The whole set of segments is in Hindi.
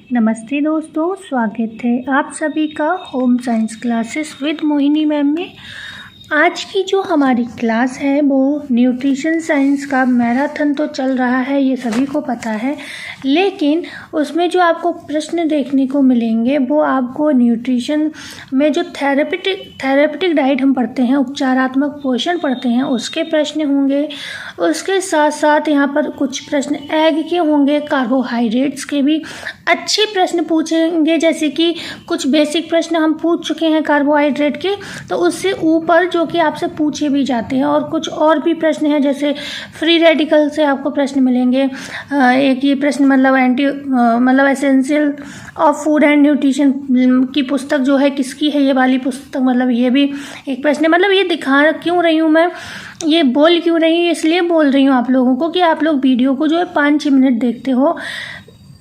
नमस्ते दोस्तों, स्वागत है आप सभी का home science classes with Mohini ma'am में। आज की जो हमारी क्लास है वो न्यूट्रिशन साइंस का मैराथन तो चल रहा है, ये सभी को पता है, लेकिन उसमें जो आपको प्रश्न देखने को मिलेंगे वो आपको न्यूट्रिशन में जो थेरेपेटिक डाइट हम पढ़ते हैं, उपचारात्मक पोषण पढ़ते हैं, उसके प्रश्न होंगे। उसके साथ साथ यहाँ पर कुछ प्रश्न एग के होंगे, कार्बोहाइड्रेट्स के भी अच्छे प्रश्न पूछेंगे, जैसे कि कुछ बेसिक प्रश्न हम पूछ चुके हैं कार्बोहाइड्रेट के, तो उससे ऊपर जो कि आपसे पूछे भी जाते हैं। और कुछ और भी प्रश्न हैं, जैसे फ्री रेडिकल से आपको प्रश्न मिलेंगे। एक ये प्रश्न मतलब essential of food and nutrition की पुस्तक जो है किसकी है, ये वाली पुस्तक, मतलब ये भी एक प्रश्न है। मतलब ये दिखा क्यों रही हूँ मैं, ये बोल क्यों रही हूँ, इसलिए बोल रही हूँ आप लोगों को कि आप लोग वीडियो को जो है 5-6 मिनट देखते हो,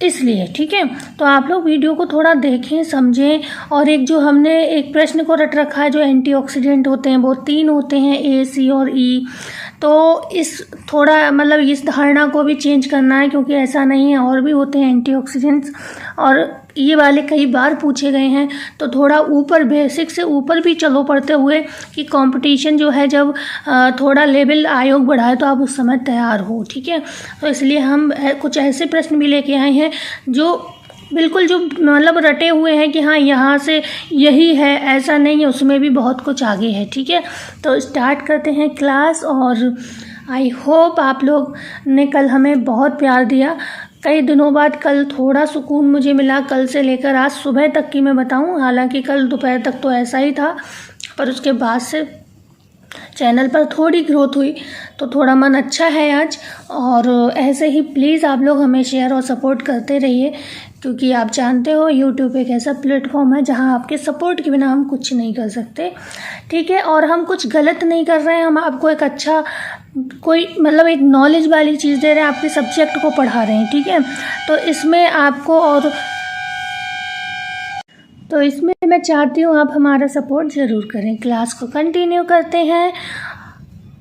इसलिए। ठीक है, तो आप लोग वीडियो को थोड़ा देखें, समझें। और एक जो हमने एक प्रश्न को रट रखा है, जो एंटीऑक्सीडेंट होते हैं वो 3 होते हैं, ए, सी और ई। तो इस थोड़ा मतलब इस धारणा को भी चेंज करना है, क्योंकि ऐसा नहीं है, और भी होते हैं एंटीऑक्सीडेंट्स, और ये वाले कई बार पूछे गए हैं। तो थोड़ा ऊपर, बेसिक से ऊपर भी चलो पढ़ते हुए, कि कंपटीशन जो है जब थोड़ा लेवल आयोग बढ़ाए तो आप उस समय तैयार हो। ठीक है, तो इसलिए हम कुछ ऐसे प्रश्न भी लेके आए हैं जो बिल्कुल जो मतलब रटे हुए हैं कि हाँ यहाँ से यही है, ऐसा नहीं है, उसमें भी बहुत कुछ आगे है। ठीक है, तो स्टार्ट करते हैं क्लास। और आई होप आप लोग ने कल हमें बहुत प्यार दिया। कई दिनों बाद कल थोड़ा सुकून मुझे मिला, कल से लेकर आज सुबह तक की मैं बताऊं। हालांकि कल दोपहर तक तो ऐसा ही था, पर उसके बाद से चैनल पर थोड़ी ग्रोथ हुई, तो थोड़ा मन अच्छा है आज। और ऐसे ही प्लीज़ आप लोग हमें शेयर और सपोर्ट करते रहिए, क्योंकि आप जानते हो यूट्यूब एक ऐसा प्लेटफॉर्म है जहां आपके सपोर्ट के बिना हम कुछ नहीं कर सकते। ठीक है, और हम कुछ गलत नहीं कर रहे हैं, हम आपको एक अच्छा कोई मतलब एक नॉलेज वाली चीज़ दे रहे हैं, आपके सब्जेक्ट को पढ़ा रहे हैं। ठीक है, तो इसमें आपको मैं चाहती हूँ आप हमारा सपोर्ट ज़रूर करें। क्लास को कंटिन्यू करते हैं।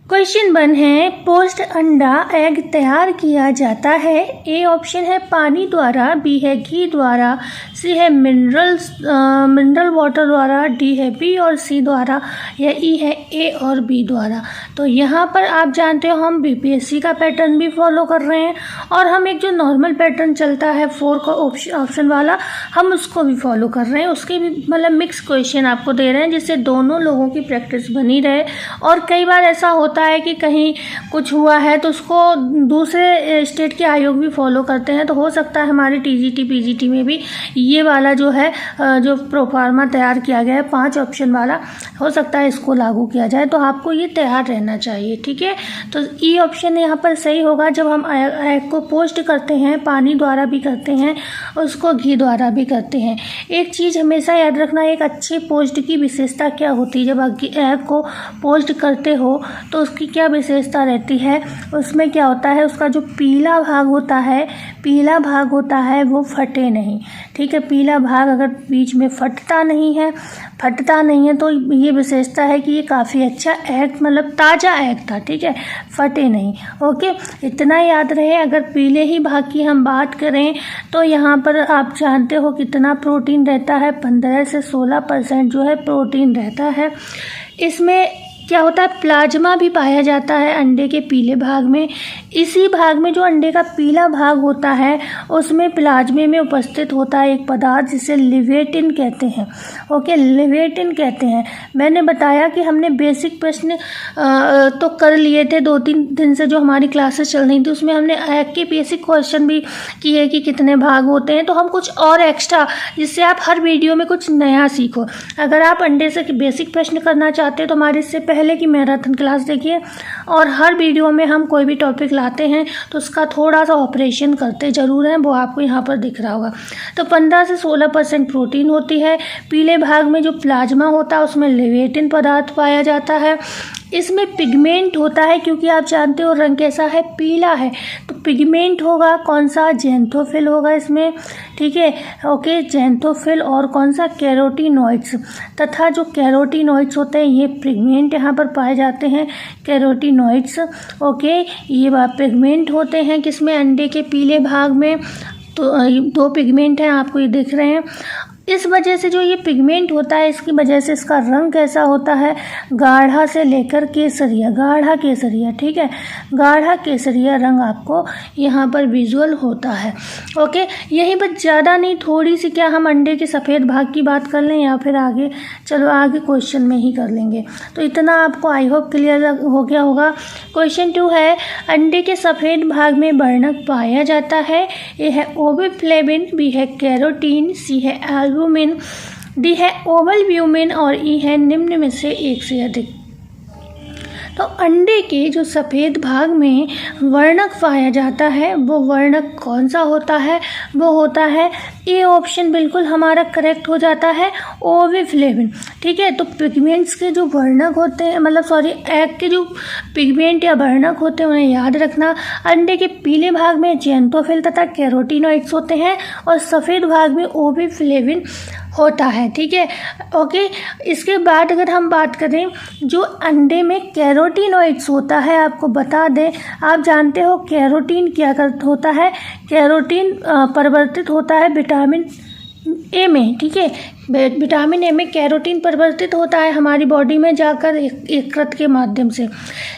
क्वेश्चन 1 है, पोस्ट अंडा एग तैयार किया जाता है। ए ऑप्शन है पानी द्वारा, बी है घी द्वारा, सी है मिनरल वाटर द्वारा, डी है बी और सी द्वारा, या ई है ए और बी द्वारा। तो यहाँ पर आप जानते हो हम बीपीएससी का पैटर्न भी फॉलो कर रहे हैं, और हम एक जो नॉर्मल पैटर्न चलता है 4 का ऑप्शन वाला, हम उसको भी फॉलो कर रहे हैं। उसके भी मतलब मिक्स क्वेश्चन आपको दे रहे हैं, जिससे दोनों लोगों की प्रैक्टिस बनी रहे। और कई बार ऐसा होता है कि कहीं कुछ हुआ है तो उसको दूसरे स्टेट के आयोग भी फॉलो करते हैं, तो हो सकता है हमारे टीजीटी पीजीटी में भी ये वाला जो है जो प्रोफार्मा तैयार किया गया है 5 ऑप्शन वाला, हो सकता है इसको लागू किया जाए, तो आपको ये तैयार रहना चाहिए। ठीक है, तो ई ऑप्शन यहाँ पर सही होगा। जब हम एग को पोस्ट करते हैं, पानी द्वारा भी करते हैं, उसको घी द्वारा भी करते हैं। एक चीज़ हमेशा याद रखना, एक अच्छे पोस्ट की विशेषता क्या होती है। जब आप एग को पोस्ट करते हो तो उसकी क्या विशेषता रहती है, उसमें क्या होता है, उसका जो पीला भाग होता है वो फटे नहीं। ठीक है, पीला भाग अगर बीच में फटता नहीं है तो ये विशेषता है कि ये काफ़ी अच्छा एग, मतलब ताज़ा एग था। ठीक है, फटे नहीं। ओके, इतना याद रहे। अगर पीले ही भाग की हम बात करें तो यहाँ पर आप जानते हो कितना प्रोटीन रहता है, 15 से 16% जो है प्रोटीन रहता है। इसमें क्या होता है, प्लाज्मा भी पाया जाता है अंडे के पीले भाग में। इसी भाग में जो अंडे का पीला भाग होता है उसमें प्लाज्मे में उपस्थित होता है एक पदार्थ जिसे लिवेटिन कहते हैं। ओके, लिवेटिन कहते हैं। मैंने बताया कि हमने बेसिक प्रश्न तो कर लिए थे 2-3 दिन से जो हमारी क्लासेस चल रही थी, उसमें हमने एग के बेसिक क्वेश्चन भी किए कि कितने भाग होते हैं। तो हम कुछ और एक्स्ट्रा, जिससे आप हर वीडियो में कुछ नया सीखो। अगर आप अंडे से बेसिक प्रश्न करना चाहते हैं तो हमारे इससे पहले की मैराथन क्लास देखिए, और हर वीडियो में हम कोई भी टॉपिक लाते हैं तो उसका थोड़ा सा ऑपरेशन करते ज़रूर हैं, वो आपको यहाँ पर दिख रहा होगा। तो 15 से 16% प्रोटीन होती है। पीले भाग में जो प्लाज्मा होता है उसमें लिवेटिन पदार्थ पाया जाता है। इसमें पिगमेंट होता है, क्योंकि आप जानते हो रंग कैसा है, पीला है, तो पिगमेंट होगा कौन सा, ज़ैंथोफिल होगा इसमें। ठीक है, ओके, ज़ैंथोफिल। और कौन सा, कैरोटीनॉइड्स। तथा जो कैरोटीनॉइड्स होते हैं ये पिगमेंट यहाँ पर पाए जाते हैं, कैरोटीनॉइड्स। ओके, ये पिगमेंट होते हैं किसमें, अंडे के पीले भाग में। तो 2 पिगमेंट हैं, आपको ये दिख रहे हैं। इस वजह से जो ये पिगमेंट होता है, इसकी वजह से इसका रंग कैसा होता है, गाढ़ा से लेकर केसरिया, गाढ़ा केसरिया, ठीक है, गाढ़ा केसरिया रंग आपको यहाँ पर विजुअल होता है। ओके, यही बस, ज़्यादा नहीं, थोड़ी सी, क्या हम अंडे के सफ़ेद भाग की बात कर लें या फिर आगे, चलो आगे क्वेश्चन में ही कर लेंगे। तो इतना आपको आई होप क्लियर हो गया होगा। क्वेश्चन 2 है, अंडे के सफ़ेद भाग में वर्णक पाया जाता है। ए है ओविफ्लेविन, बी है कैरोटीन, सी है एल्बुमिन, डी है ओवलब्यूमिन और ई है निम्न में से एक से अधिक। तो अंडे के जो सफ़ेद भाग में वर्णक पाया जाता है वो वर्णक कौन सा होता है, वो होता है ए ऑप्शन बिल्कुल हमारा करेक्ट हो जाता है, ओविफ्लेविन, ठीक है। तो पिगमेंट्स के जो वर्णक होते हैं, मतलब सॉरी, एग के जो पिगमेंट या वर्णक होते हैं उन्हें याद रखना। अंडे के पीले भाग में ज़ैंथोफिल तथा कैरोटीनॉइड्स होते हैं और सफ़ेद भाग में ओविफ्लेविन होता है, ठीक है। ओके, इसके बाद अगर हम बात करें, जो अंडे में कैरोटीनॉइड्स होता है, आपको बता दें, आप जानते हो कैरोटीन क्या होता है, कैरोटीन परिवर्तित होता है विटामिन ए में, ठीक है। विटामिन ए में कैरोटीन परिवर्तित होता है हमारी बॉडी में जाकर यकृत के माध्यम से।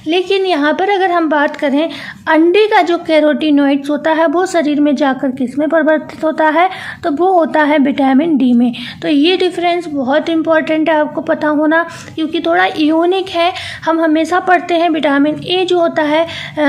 लेकिन यहाँ पर अगर हम बात करें, अंडे का जो कैरोटीनॉइड्स होता है वो शरीर में जाकर किस में परिवर्तित होता है, तो वो होता है विटामिन डी में। तो ये डिफरेंस बहुत इंपॉर्टेंट है आपको पता होना, क्योंकि थोड़ा यूनिक है। हम हमेशा पढ़ते हैं विटामिन ए जो होता है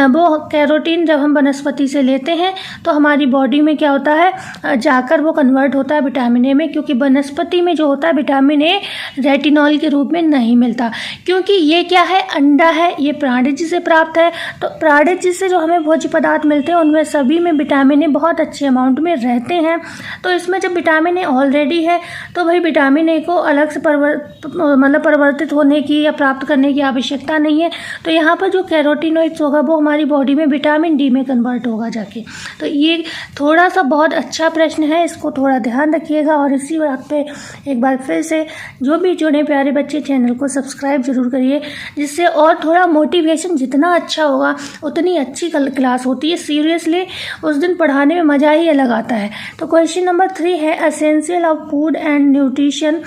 वो कैरोटीन जब हम वनस्पति से लेते हैं तो हमारी बॉडी में क्या होता है, जाकर वो कन्वर्ट होता है विटामिन ए में, क्योंकि वनस्पति में जो होता है विटामिन ए रेटिनॉल के रूप में नहीं मिलता, क्योंकि ये क्या है, अंडा है, ये प्राणिज से प्राप्त है। तो प्राणिज से जो हमें भोज्य पदार्थ मिलते हैं उनमें सभी में विटामिन ए बहुत अच्छे अमाउंट में रहते हैं। तो इसमें जब विटामिन ए ऑलरेडी है तो भाई विटामिन ए को अलग से परिवर्तित होने की या प्राप्त करने की आवश्यकता नहीं है। तो यहाँ पर जो कैरोटीनॉइड्स होगा वो हमारी बॉडी में विटामिन डी में कन्वर्ट होगा जाके। तो ये थोड़ा सा बहुत अच्छा प्रश्न है, इसको थोड़ा ध्यान रखिएगा। और इसी बात पे एक बार फिर से जो भी जुड़े प्यारे बच्चे, चैनल को सब्सक्राइब जरूर करिए, जिससे और थोड़ा मोटिवेशन जितना अच्छा होगा उतनी अच्छी क्लास होती है। सीरियसली उस दिन पढ़ाने में मज़ा ही अलग आता है। तो क्वेश्चन नंबर 3 है, essential of food and nutrition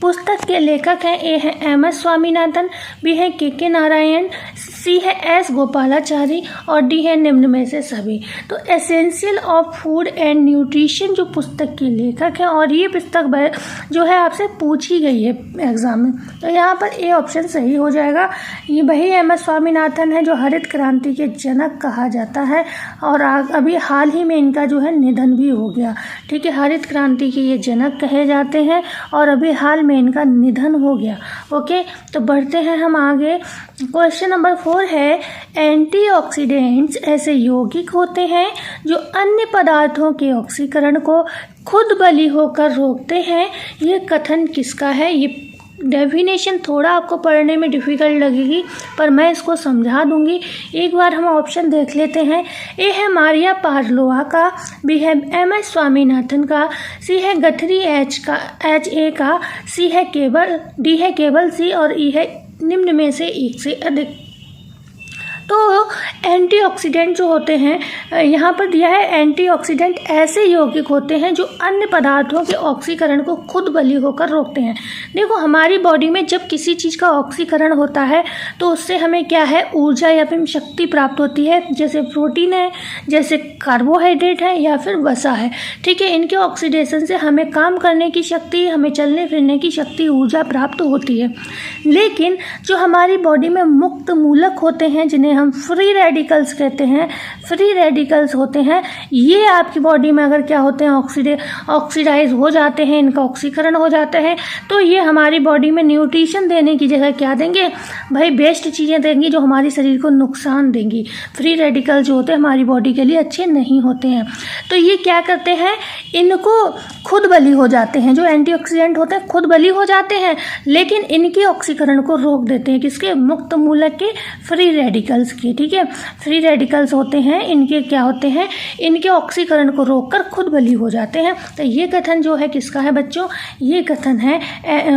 पुस्तक के लेखक हैं। ए है एम.एस. स्वामीनाथन, बी है के नारायण, सी है एस गोपालाचारी और डी है निम्न में से सभी। तो essential of food and nutrition जो पुस्तक के लेखक हैं, और ये पुस्तक जो है आपसे पूछी गई है एग्जाम में, तो यहाँ पर ए ऑप्शन सही हो जाएगा। ये वही एम.एस. स्वामीनाथन है जो हरित क्रांति के जनक कहा जाता है, और अभी हाल ही में इनका जो है निधन भी हो गया, ठीक है। हरित क्रांति के ये जनक कहे जाते हैं और अभी हाल में इनका निधन हो गया। ओके, तो बढ़ते हैं हम आगे। क्वेश्चन नंबर 4 है, एंटीऑक्सीडेंट्स ऐसे यौगिक होते हैं जो अन्य पदार्थों के ऑक्सीकरण को खुद बली होकर रोकते हैं। ये कथन किसका है? ये डेफिनेशन थोड़ा आपको पढ़ने में डिफ़िकल्ट लगेगी, पर मैं इसको समझा दूंगी। एक बार हम ऑप्शन देख लेते हैं। ए है मारिया पार्लोवा का, बी है एम.एस. स्वामीनाथन का, सी है गथरी H.A. का, सी है केवल, डी है केवल सी और ई है निम्न में से एक से अधिक। तो एंटीऑक्सीडेंट जो होते हैं यहाँ पर दिया है, एंटीऑक्सीडेंट ऐसे यौगिक होते हैं जो अन्य पदार्थों के ऑक्सीकरण को खुद बली होकर रोकते हैं। देखो, हमारी बॉडी में जब किसी चीज़ का ऑक्सीकरण होता है तो उससे हमें क्या है, ऊर्जा या फिर शक्ति प्राप्त होती है, जैसे प्रोटीन है, जैसे कार्बोहाइड्रेट है या फिर वसा है, ठीक है। इनके ऑक्सीडेशन से हमें काम करने की शक्ति, हमें चलने फिरने की शक्ति, ऊर्जा प्राप्त होती है। लेकिन जो हमारी बॉडी में मुक्त मूलक होते हैं, जिन्हें हम फ्री रेडिकल्स कहते हैं, फ्री रेडिकल्स होते हैं, ये आपकी बॉडी में अगर क्या होते हैं, ऑक्सीडाइज हो जाते हैं, इनका ऑक्सीकरण हो जाता है, तो ये हमारी बॉडी में न्यूट्रिशन देने की जगह क्या देंगे भाई, बेस्ट चीज़ें देंगी जो हमारे शरीर को नुकसान देंगी। फ्री रेडिकल जो होते हैं हमारी बॉडी के लिए अच्छे नहीं होते हैं। तो ये क्या करते हैं, इनको खुद बली हो जाते हैं। जो एंटीऑक्सीडेंट होते हैं खुद बली हो जाते हैं, लेकिन इनके ऑक्सीकरण को रोक देते हैं। किसके? मुक्त मूलक के, फ्री रेडिकल्स के, ठीक है। फ्री रेडिकल्स होते हैं इनके क्या होते हैं, इनके ऑक्सीकरण को रोककर खुद बली हो जाते हैं। तो ये कथन जो है किसका है बच्चों, ये कथन है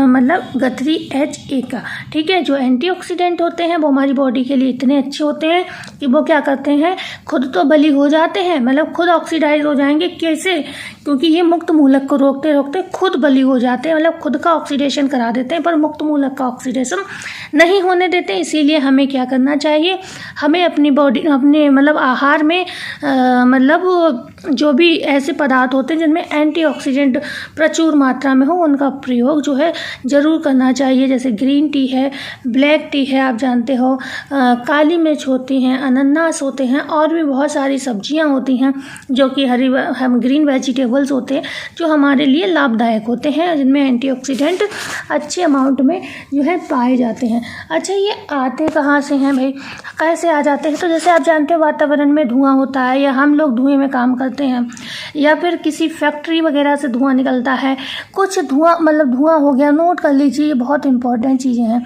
मतलब गथरी HA का। ठीक है, जो एंटीऑक्सीडेंट होते हैं वो हमारी बॉडी के लिए इतने अच्छे होते हैं कि वो क्या करते हैं, खुद तो बली हो जाते हैं, मतलब खुद ऑक्सीडाइज हो जाएंगे। कैसे, क्योंकि ये मुक्त मूलक को रोकते रोकते खुद बली हो जाते हैं, मतलब खुद का ऑक्सीडेशन करा देते हैं, पर मुक्त मूलक का ऑक्सीडेशन नहीं होने देते। इसीलिए हमें क्या करना चाहिए, हमें अपनी बॉडी, अपने मतलब आहार में मतलब जो भी ऐसे पदार्थ होते हैं जिनमें एंटीऑक्सीडेंट प्रचुर मात्रा में हो, उनका प्रयोग जो है ज़रूर करना चाहिए। जैसे ग्रीन टी है, ब्लैक टी है, आप जानते हो, काली मिर्च होती हैं, अनानास होते हैं, और भी बहुत सारी सब्जियां होती हैं जो कि हम ग्रीन वेजिटेबल्स होते हैं जो हमारे लिए लाभदायक होते हैं, जिनमें एंटीऑक्सीडेंट अच्छे अमाउंट में जो है पाए जाते हैं। अच्छा, ये आते कहाँ से हैं भाई, कैसे आ जाते हैं? तो जैसे आप जानते हो वातावरण में धुआं होता है, या हम लोग धुएं में काम करते हैं, या फिर किसी फैक्ट्री वगैरह से धुआं निकलता है, कुछ धुआं मतलब धुआं हो गया, नोट कर लीजिए, ये बहुत इंपॉर्टेंट चीज़ें हैं।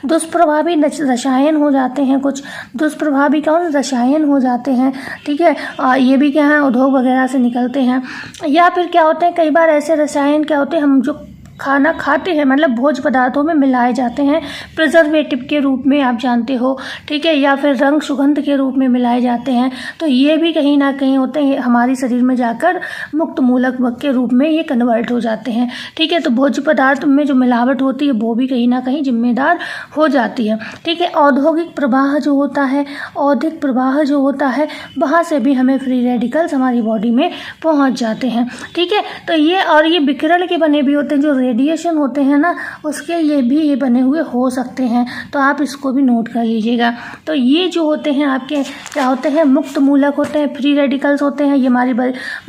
दुष्प्रभावी रसायन हो जाते हैं, कुछ दुष्प्रभावी कौन रसायन हो जाते हैं। ठीक है, ये भी क्या है, उद्योग वगैरह से निकलते हैं। या फिर क्या होते हैं, कई बार ऐसे रसायन क्या होते हैं, हम जो खाना खाते हैं मतलब भोज्य पदार्थों में मिलाए जाते हैं प्रिजर्वेटिव के रूप में, आप जानते हो। ठीक है, या फिर रंग सुगंध के रूप में मिलाए जाते हैं, तो ये भी कहीं ना कहीं होते हैं, हमारे शरीर में जाकर मुक्त मूलक के रूप में ये कन्वर्ट हो जाते हैं। ठीक है, तो भोज्य पदार्थ में जो मिलावट होती है वो भी कहीं ना कहीं जिम्मेदार हो जाती है। ठीक है, औद्योगिक प्रवाह जो होता है, औद्योगिक प्रवाह जो होता है, वहाँ से भी हमें फ्री रेडिकल्स हमारी बॉडी में पहुँच जाते हैं। ठीक है, तो ये और ये विकिरण के बने भी होते हैं, जो रेडिएशन होते हैं ना, उसके ये बने हुए हो सकते हैं, तो आप इसको भी नोट कर लीजिएगा। तो ये जो होते हैं आपके क्या होते हैं, मुक्त मूलक होते हैं, फ्री रेडिकल्स होते हैं। ये हमारी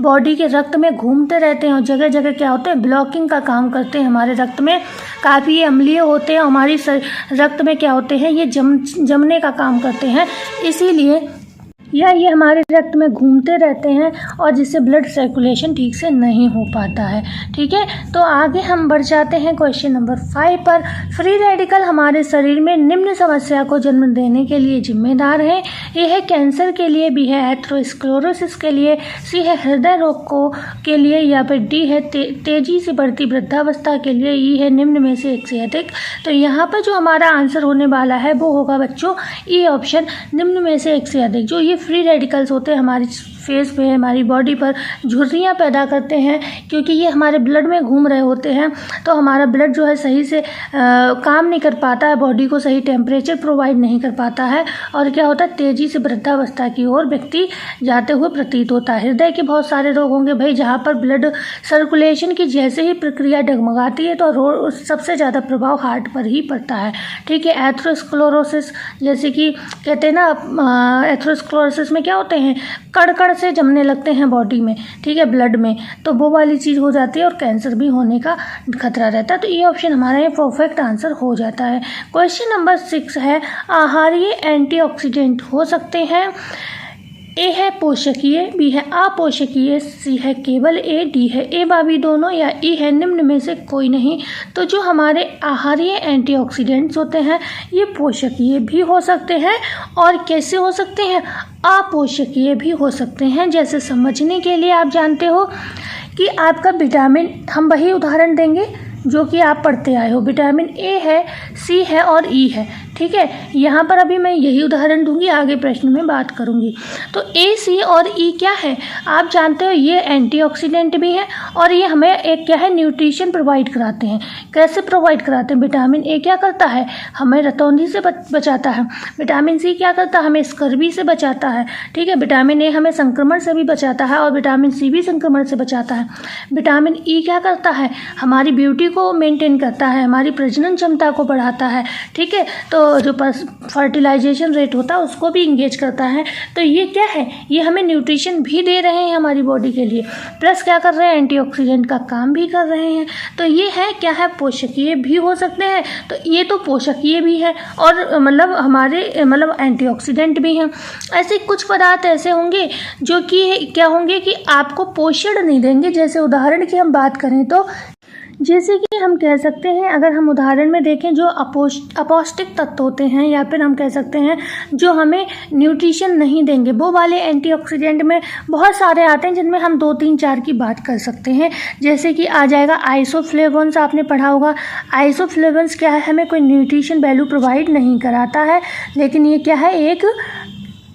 बॉडी के रक्त में घूमते रहते हैं और जगह जगह क्या होते हैं, ब्लॉकिंग का काम करते हैं। हमारे रक्त में काफ़ी अम्लीय होते हैं, हमारी रक्त में क्या होते हैं, ये जमने का काम करते हैं, इसीलिए या ये हमारे रक्त में घूमते रहते हैं और जिससे ब्लड सर्कुलेशन ठीक से नहीं हो पाता है। ठीक है, तो आगे हम बढ़ जाते हैं क्वेश्चन नंबर 5 पर। फ्री रेडिकल हमारे शरीर में निम्न समस्या को जन्म देने के लिए जिम्मेदार है। ये है कैंसर के लिए, बी है एथेरोस्क्लेरोसिस के लिए, सी है हृदय रोग को के लिए, या फिर डी है तेजी से बढ़ती वृद्धावस्था के लिए, ई है निम्न में से एक से अधिक। तो यहाँ पर जो हमारा आंसर होने वाला है वो होगा बच्चों ई ऑप्शन, निम्न में से एक से अधिक। जो ये फ्री रेडिकल्स होते हैं हमारी फेस पे, हमारी बॉडी पर झुर्रियाँ पैदा करते हैं, क्योंकि ये हमारे ब्लड में घूम रहे होते हैं, तो हमारा ब्लड जो है सही से काम नहीं कर पाता है, बॉडी को सही टेम्परेचर प्रोवाइड नहीं कर पाता है, और क्या होता है, तेज़ी से वृद्धावस्था की ओर व्यक्ति जाते हुए प्रतीत होता है। हृदय के बहुत सारे रोग होंगे भाई, जहाँ पर ब्लड सर्कुलेशन की जैसे ही प्रक्रिया डगमगाती है तो सबसे ज़्यादा प्रभाव हार्ट पर ही पड़ता है। ठीक है, एथेरोस्क्लेरोसिस जैसे कि कहते हैं ना, एथेरोस्क्लेरोसिस में क्या होते हैं, कण से जमने लगते हैं बॉडी में, ठीक है, ब्लड में, तो वो वाली चीज़ हो जाती है और कैंसर भी होने का खतरा रहता है। तो ये ऑप्शन हमारा ये परफेक्ट आंसर हो जाता है। क्वेश्चन नंबर 6 है, आहारीय एंटीऑक्सीडेंट हो सकते हैं। ए है पोषकीय, बी है अपोषकीय, सी है केवल ए, डी है ए बावी दोनों, या ई है निम्न में से कोई नहीं। तो जो हमारे आहारीय एंटीऑक्सीडेंट्स होते हैं ये पोषकीय भी हो सकते हैं, और कैसे हो सकते हैं, अपोषकीय भी हो सकते हैं। जैसे समझने के लिए आप जानते हो कि आपका विटामिन, हम वही उदाहरण देंगे जो कि आप पढ़ते आए हो, विटामिन ए है, सी है और ई है। ठीक है, यहाँ पर अभी मैं यही उदाहरण दूंगी, आगे प्रश्न में बात करूंगी। तो ए, सी और ई क्या है, आप जानते हो ये एंटीऑक्सीडेंट भी है, और ये हमें एक क्या है, न्यूट्रिशन प्रोवाइड कराते हैं। कैसे प्रोवाइड कराते हैं, विटामिन ए क्या करता है, हमें रतौंधी से बचाता है। विटामिन सी क्या करता है, हमें स्कर्वी से बचाता है। ठीक है, विटामिन ए हमें संक्रमण से भी बचाता है, और विटामिन सी भी संक्रमण से बचाता है। विटामिन ई क्या करता है, हमारी ब्यूटी को मेंटेन करता है, हमारी प्रजनन क्षमता को बढ़ाता है। ठीक है, तो जो फर्टिलाइजेशन रेट होता है उसको भी इंगेज करता है। तो ये क्या है, ये हमें न्यूट्रिशन भी दे रहे हैं हमारी बॉडी के लिए, प्लस क्या कर रहे हैं, एंटीऑक्सीडेंट का काम भी कर रहे हैं। तो ये है क्या है, पोषकीय भी हो सकते हैं। तो ये तो पोषकीय भी है और मतलब हमारे मतलब एंटीऑक्सीडेंट भी हैं। ऐसे कुछ पदार्थ ऐसे होंगे जो कि क्या होंगे कि आपको पोषण नहीं देंगे। जैसे उदाहरण की हम बात करें तो जैसे कि हम कह सकते हैं, अगर हम उदाहरण में देखें, जो अपौष्टिक तत्व होते हैं या फिर हम कह सकते हैं जो हमें न्यूट्रिशन नहीं देंगे, वो वाले एंटीऑक्सीडेंट में बहुत सारे आते हैं, जिनमें हम 2, 3, 4 की बात कर सकते हैं। जैसे कि आ जाएगा आइसोफ्लेवोन्स, आपने पढ़ा होगा। आइसोफ्लेवोन्स क्या है, हमें कोई न्यूट्रिशन वैल्यू प्रोवाइड नहीं कराता है, लेकिन ये क्या है, एक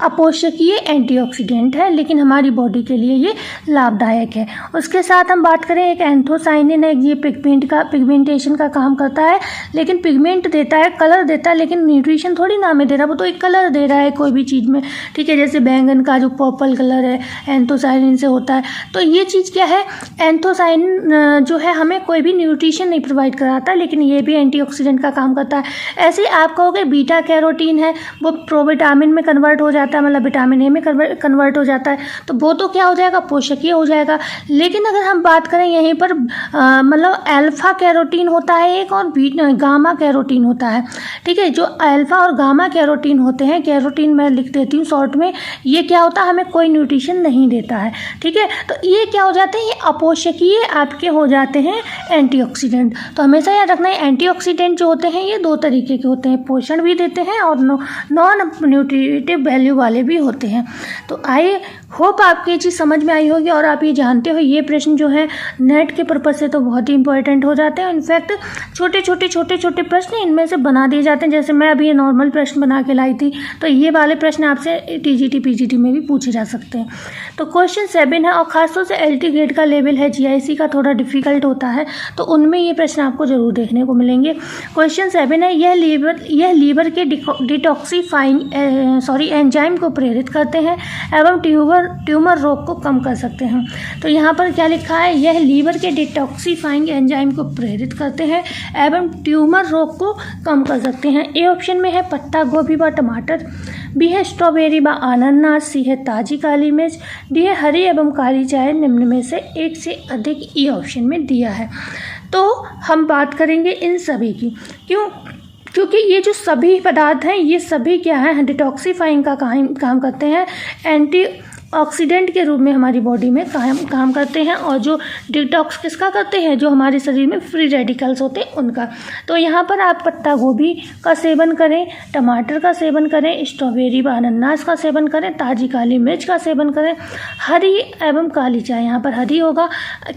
अपोषकीय एंटीऑक्सीडेंट है, लेकिन हमारी बॉडी के लिए ये लाभदायक है। उसके साथ हम बात करें, एक एंथोसाइनिन है, ये पिगमेंटेशन का काम करता है, लेकिन पिगमेंट देता है, कलर देता है, लेकिन न्यूट्रिशन थोड़ी ना हमें दे रहा, वो तो एक कलर दे रहा है कोई भी चीज़ में, ठीक है। जैसे बैंगन का जो पर्पल कलर है, एंथोसाइनिन से होता है। तो ये चीज़ क्या है, एंथोसाइनिन जो है हमें कोई भी न्यूट्रिशन नहीं प्रोवाइड कराता, लेकिन ये भी एंटीऑक्सीडेंट का काम करता है। ऐसे ही आप कहोगे बीटा कैरोटीन है, वो प्रोविटामिन में कन्वर्ट हो जाता है, मतलब विटामिन ए में कन्वर्ट हो जाता है, तो वो तो क्या हो जाएगा, पोषकीय हो जाएगा। लेकिन अगर हम बात करें यहीं पर मतलब अल्फा कैरोटीन होता है एक, और गामा कैरोटीन होता है, ठीक है। जो अल्फा और गामा कैरोटीन होते हैं, कैरोटीन मैं लिख देती हूँ शॉर्ट में, ये क्या होता है, हमें कोई न्यूट्रिशन नहीं देता है, ठीक है। तो ये क्या हो जाते हैं, ये अपोषकीय आपके हो जाते हैं एंटीऑक्सीडेंट। तो हमेशा याद रखना है, एंटीऑक्सीडेंट जो होते हैं ये 2 तरीके के होते हैं, पोषण भी देते हैं और नॉन न्यूट्रिटिव वैल्यू वाले भी होते हैं। तो आई होप आपको ये चीज़ समझ में आई होगी, और आप ये जानते हो ये प्रश्न जो है नेट के पर्पज़ से तो बहुत ही इंपॉर्टेंट हो जाते हैं। इनफैक्ट छोटे छोटे प्रश्न इनमें से बना दिए जाते हैं। जैसे मैं अभी ये नॉर्मल प्रश्न बना के लाई थी, तो ये वाले प्रश्न आपसे टीजीटी पीजीटी में भी पूछे जा सकते हैं। तो क्वेश्चन 7 है, और ख़ासतौर से एलटी ग्रेड का लेवल है, जीआईसी का थोड़ा डिफिकल्ट होता है, तो उनमें ये प्रश्न आपको जरूर देखने को मिलेंगे। क्वेश्चन 7 है, यह लीवर के डिटॉक्सीफाइंग एंजाइम को प्रेरित करते हैं एवं ट्यूमर रोग को कम कर सकते हैं। तो यहाँ पर क्या लिखा है, यह लीवर के डिटॉक्सीफाइंग एंजाइम को प्रेरित करते हैं एवं ट्यूमर रोग को कम कर सकते हैं। ए ऑप्शन में है पत्ता गोभी व टमाटर, बी है स्ट्रॉबेरी व अनानास, सी है ताजी काली मिर्च, डी है हरी एवं काली चाय। निम्न में से एक से अधिक ई ऑप्शन में दिया है। तो हम बात करेंगे इन सभी की, क्योंकि ये जो सभी पदार्थ हैं, ये सभी क्या है, डिटॉक्सीफाइंग का काम करते हैं, एंटी ऑक्सीडेंट के रूप में हमारी बॉडी में काम करते हैं। और जो डिटॉक्स किसका करते हैं, जो हमारे शरीर में फ्री रेडिकल्स होते हैं उनका। तो यहाँ पर आप पत्ता गोभी का सेवन करें, टमाटर का सेवन करें, स्ट्रॉबेरी व अनानास का सेवन करें, ताज़ी काली मिर्च का सेवन करें, हरी एवं काली चाय, यहाँ पर हरी होगा,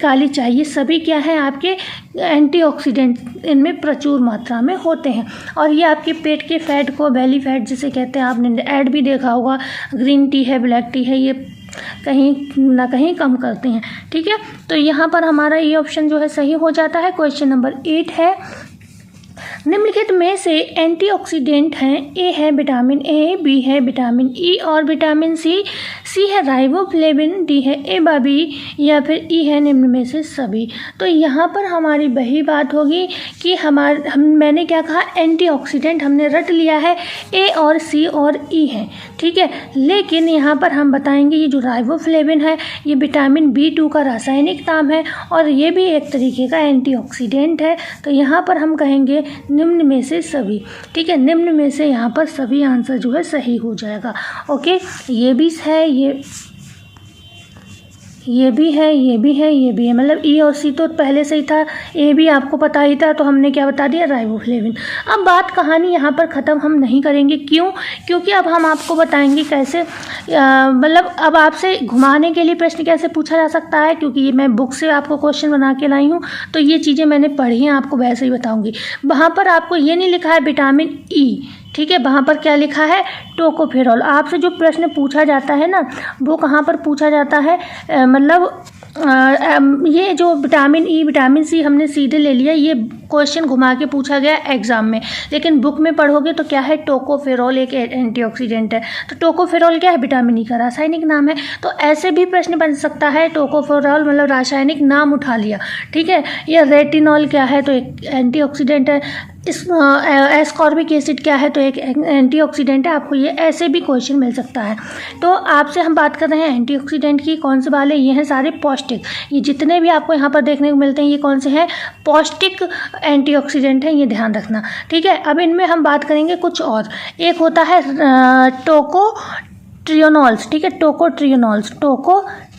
काली चाय, ये सभी क्या है, आपके एंटीऑक्सीडेंट इनमें प्रचुर मात्रा में होते हैं। और ये आपके पेट के फैट को, बेली फैट जिसे कहते हैं, आपने ऐड भी देखा होगा, ग्रीन टी है, ब्लैक टी है, ये कहीं ना कहीं कम करते हैं, ठीक है। तो यहाँ पर हमारा ये ऑप्शन जो है सही हो जाता है। क्वेश्चन नंबर 8 है, निम्नलिखित में से एंटीऑक्सीडेंट हैं, ए है विटामिन ए, बी है विटामिन ई और विटामिन सी, सी है राइबोफ्लेविन, डी है ए व बी, या फिर ई है निम्न में से सभी। तो यहाँ पर हमारी वही बात होगी कि मैंने क्या कहा, एंटीऑक्सीडेंट हमने रट लिया है, ए और सी और ई है, ठीक है। लेकिन यहाँ पर हम बताएंगे ये जो राइबोफ्लेविन है, ये विटामिन B2 का रासायनिक नाम है, और ये भी एक तरीके का एंटीऑक्सीडेंट है। तो यहाँ पर हम कहेंगे निम्न में से सभी, ठीक है। निम्न में से यहाँ पर सभी आंसर जो है सही हो जाएगा। ओके, ये भी है, ये भी है, ये भी है, ये भी है, मतलब ई और सी तो पहले से ही था, ए भी आपको पता ही था, तो हमने क्या बता दिया, राइबोफ्लेविन। अब बात कहानी यहाँ पर ख़त्म हम नहीं करेंगे, क्योंकि अब हम आपको बताएंगे कैसे, मतलब अब आपसे घुमाने के लिए प्रश्न कैसे पूछा जा सकता है, क्योंकि ये मैं बुक से आपको क्वेश्चन बना के लाई हूँ, तो ये चीज़ें मैंने पढ़ी हैं, आपको वैसे ही बताऊँगी। वहाँ पर आपको ये नहीं लिखा है विटामिन ई, ठीक है, वहाँ पर क्या लिखा है, टोकोफेरॉल। आपसे जो प्रश्न पूछा जाता है ना, वो कहाँ पर पूछा जाता है, ये जो विटामिन ई, विटामिन सी हमने सीधे ले लिया, ये क्वेश्चन घुमा के पूछा गया एग्जाम में, लेकिन बुक में पढ़ोगे तो क्या है, टोकोफेरॉल एक एंटीऑक्सीडेंट है। तो टोकोफेरॉल क्या है, विटामिन ई का रासायनिक नाम है। तो ऐसे भी प्रश्न बन सकता है, टोकोफेरॉल मतलब रासायनिक नाम उठा लिया, ठीक है। या रेटिनॉल क्या है, तो एक एंटीऑक्सीडेंट है। एस्कॉर्बिक एसिड क्या है, तो एक एंटीऑक्सीडेंट है। आपको ये ऐसे भी क्वेश्चन मिल सकता है। तो आपसे हम बात कर रहे हैं एंटीऑक्सीडेंट की, कौन से वाले, ये हैं सारे पौष्टिक। ये जितने भी आपको यहाँ पर देखने को मिलते हैं, ये कौन से हैं, पौष्टिक एंटीऑक्सीडेंट हैं, ये ध्यान रखना, ठीक है। अब इनमें हम बात करेंगे कुछ और। एक होता है टोकोट्रियोनॉल्स, ठीक है, टोकोट्रियोनॉल्स,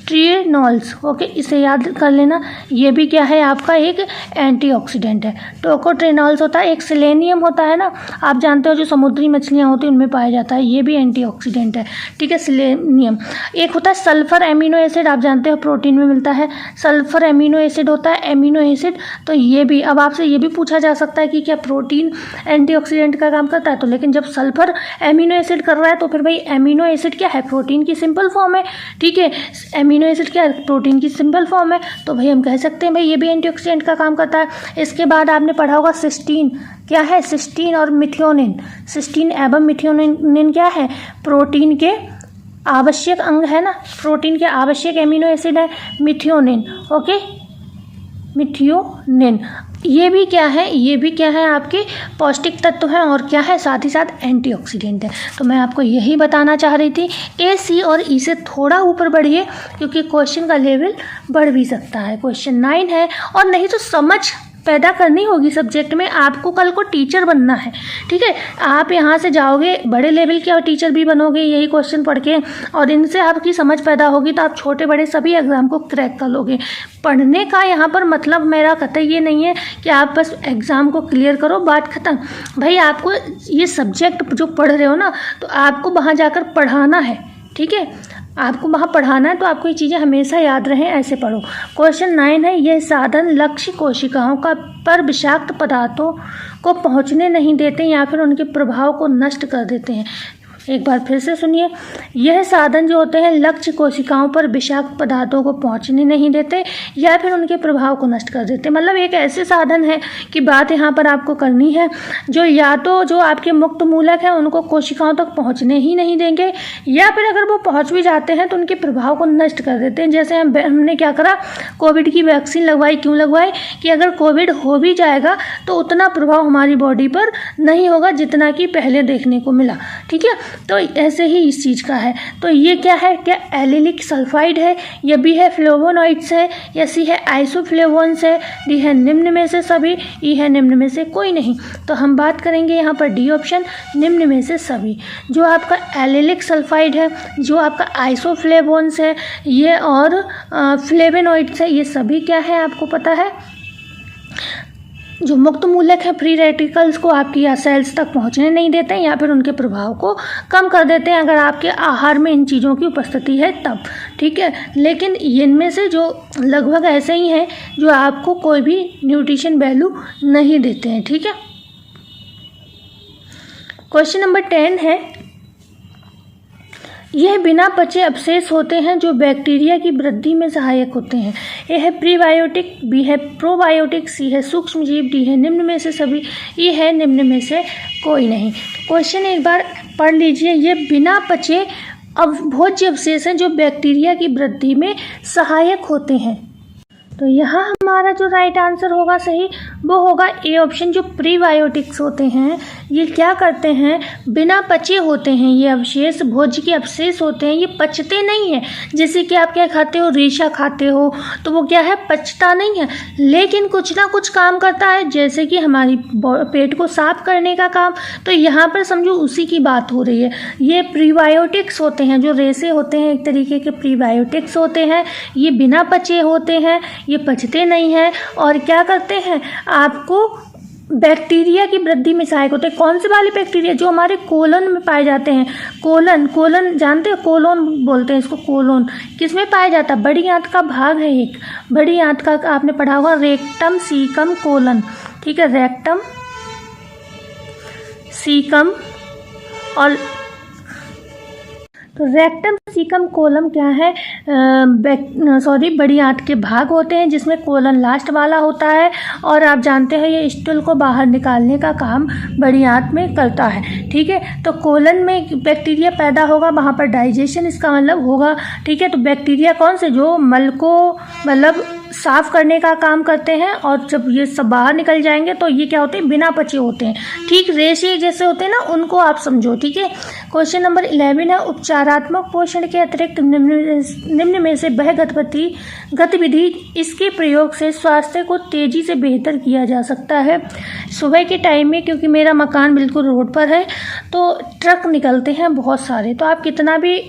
ट्रिनॉल्स, ओके, इसे याद कर लेना। ये भी क्या है आपका एक एंटीऑक्सीडेंट है। टोकोट्रिनॉल्स होता है, एक सेलेनियम होता है ना, आप जानते हो जो समुद्री मछलियाँ होती हैं उनमें पाया जाता है, ये भी एंटीऑक्सीडेंट है, ठीक है, सेलेनियम। एक होता है सल्फर एमिनो एसिड, आप जानते हो प्रोटीन में मिलता है, सल्फर एमिनो एसिड होता है, एमिनो एसिड। तो ये भी, अब आपसे ये भी पूछा जा सकता है कि क्या प्रोटीन एंटीऑक्सीडेंट का काम करता है, तो लेकिन जब सल्फर एमिनो एसिड कर रहा है तो फिर भाई एमिनो एसिड क्या है, प्रोटीन की सिंपल फॉर्म है, ठीक है, एमिनो एसिड क्या है, प्रोटीन की सिंपल फॉर्म है, तो भाई हम कह सकते हैं भाई ये भी एंटीऑक्सीडेंट का काम करता है। इसके बाद आपने पढ़ा होगा सिस्टीन, क्या है, सिस्टीन और मिथियोनिन। सिस्टीन एवं मिथियोनिन क्या है, प्रोटीन के आवश्यक अंग है ना, प्रोटीन के आवश्यक एमिनो एसिड है मिथियोनिन, ओके, मिथियोनिन। ये भी क्या है, ये भी क्या है, आपके पौष्टिक तत्व हैं और क्या है, साथ ही साथ एंटीऑक्सीडेंट है। तो मैं आपको यही बताना चाह रही थी। ए, सी और ई से थोड़ा ऊपर बढ़िए क्योंकि क्वेश्चन का लेवल बढ़ भी सकता है। क्वेश्चन 9 है और नहीं तो समझ पैदा करनी होगी सब्जेक्ट में, आपको कल को टीचर बनना है, ठीक है। आप यहाँ से जाओगे बड़े लेवल के टीचर भी बनोगे यही क्वेश्चन पढ़ के, और इनसे आपकी समझ पैदा होगी तो आप छोटे बड़े सभी एग्ज़ाम को क्रैक कर लोगे। पढ़ने का यहाँ पर मतलब मेरा कतई ये नहीं है कि आप बस एग्ज़ाम को क्लियर करो, बात ख़त्म। भाई आपको ये सब्जेक्ट जो पढ़ रहे हो ना, तो आपको वहाँ जाकर पढ़ाना है, ठीक है, आपको वहाँ पढ़ाना है, तो आपको ये चीज़ें हमेशा याद रहें, ऐसे पढ़ो। क्वेश्चन 9 है, यह साधन लक्ष्य कोशिकाओं का पर विषाक्त पदार्थों को पहुँचने नहीं देते या फिर उनके प्रभाव को नष्ट कर देते हैं। एक बार फिर से सुनिए, यह साधन जो होते हैं लक्ष्य कोशिकाओं पर विषाक्त पदार्थों को पहुंचने नहीं देते या फिर उनके प्रभाव को नष्ट कर देते। मतलब एक ऐसे साधन है कि बात यहाँ पर आपको करनी है जो या तो जो आपके मुक्त मूलक हैं उनको कोशिकाओं तक पहुँचने ही नहीं देंगे, या फिर अगर वो पहुँच भी जाते हैं तो उनके प्रभाव को नष्ट कर देते हैं। जैसे हमने क्या करा, कोविड की वैक्सीन लगवाई, क्यों लगवाई, कि अगर कोविड हो भी जाएगा तो उतना प्रभाव हमारी बॉडी पर नहीं होगा जितना कि पहले देखने को मिला, ठीक है। तो ऐसे ही इस चीज़ का है। तो ये क्या है, क्या एलिलिक सल्फाइड है, ये बी है फ्लेवोनॉइड्स है, या सी है आइसोफ्लेवोन्स है, डी है निम्न में से सभी, ई है निम्न में से कोई नहीं। तो हम बात करेंगे यहाँ पर डी ऑप्शन, निम्न में से सभी। जो आपका एलिलिक सल्फाइड है, जो आपका आइसोफ्लेवोन्स है, ये और फ्लेवोनॉइड्स है, ये सभी क्या है आपको पता है, जो मुक्त मूलक है, फ्री रेडिकल्स को आपकी या सेल्स तक पहुंचने नहीं देते हैं या फिर उनके प्रभाव को कम कर देते हैं अगर आपके आहार में इन चीज़ों की उपस्थिति है तब, ठीक है। लेकिन इनमें से जो लगभग ऐसे ही हैं जो आपको कोई भी न्यूट्रिशन वैल्यू नहीं देते हैं, ठीक है। क्वेश्चन नंबर 10 है, यह बिना पचे अवशेष होते हैं जो बैक्टीरिया की वृद्धि में सहायक होते हैं। ए है प्रीबायोटिक, बी है प्रोबायोटिक, सी है सूक्ष्म जीव, डी है निम्न में से सभी, ई है निम्न में से कोई नहीं। क्वेश्चन एक बार पढ़ लीजिए, ये बिना पचे भोज्य अवशेष हैं जो बैक्टीरिया की वृद्धि में सहायक होते हैं। तो यहाँ हमारा जो राइट आंसर होगा सही वो होगा ए ऑप्शन। जो प्रीबायोटिक्स होते हैं ये क्या करते हैं, बिना पचे होते हैं, ये अवशेष भोज्य के अवशेष होते हैं, ये पचते नहीं हैं। जैसे कि आप क्या खाते हो, रेशा खाते हो, तो वो क्या है, पचता नहीं है, लेकिन कुछ ना कुछ काम करता है, जैसे कि हमारी पेट को साफ करने का काम। तो यहाँ पर समझो उसी की बात हो रही है। ये प्रीबायोटिक्स होते हैं, जो रेशे होते हैं एक तरीके के प्रीबायोटिक्स होते हैं, ये बिना पचे होते हैं, ये पचते नहीं हैं और क्या करते हैं, आपको बैक्टीरिया की वृद्धि में सहायक होते हैं। कौन से वाले बैक्टीरिया, जो हमारे कोलन में पाए जाते हैं। कोलन जानते हो, कोलोन बोलते हैं इसको, कोलोन किस में पाया जाता है, बड़ी आंत का भाग है एक, बड़ी आंत का आपने पढ़ा होगा, रेक्टम सीकम कोलन, ठीक है, रेक्टम सीकम और तो रेक्टम सीकम कोलम क्या है, बड़ी आंत के भाग होते हैं जिसमें कोलन लास्ट वाला होता है, और आप जानते हैं ये स्टूल को बाहर निकालने का काम बड़ी आंत में करता है, ठीक है। तो कोलन में बैक्टीरिया पैदा होगा, वहाँ पर डाइजेशन इसका मतलब होगा, ठीक है। तो बैक्टीरिया कौन से, जो मल को मतलब साफ करने का काम करते हैं, और जब ये सब बाहर निकल जाएंगे तो ये क्या होते हैं, बिना पचे होते हैं, ठीक, रेशे जैसे होते हैं ना, उनको आप समझो, ठीक है। क्वेश्चन नंबर 11 है, उपचारात्मक पोषण के अतिरिक्त निम्न में से वह गतिविधि इसके प्रयोग से स्वास्थ्य को तेजी से बेहतर किया जा सकता है। सुबह के टाइम में, क्योंकि मेरा मकान बिल्कुल रोड पर है, तो ट्रक निकलते हैं बहुत सारे, तो आप कितना भी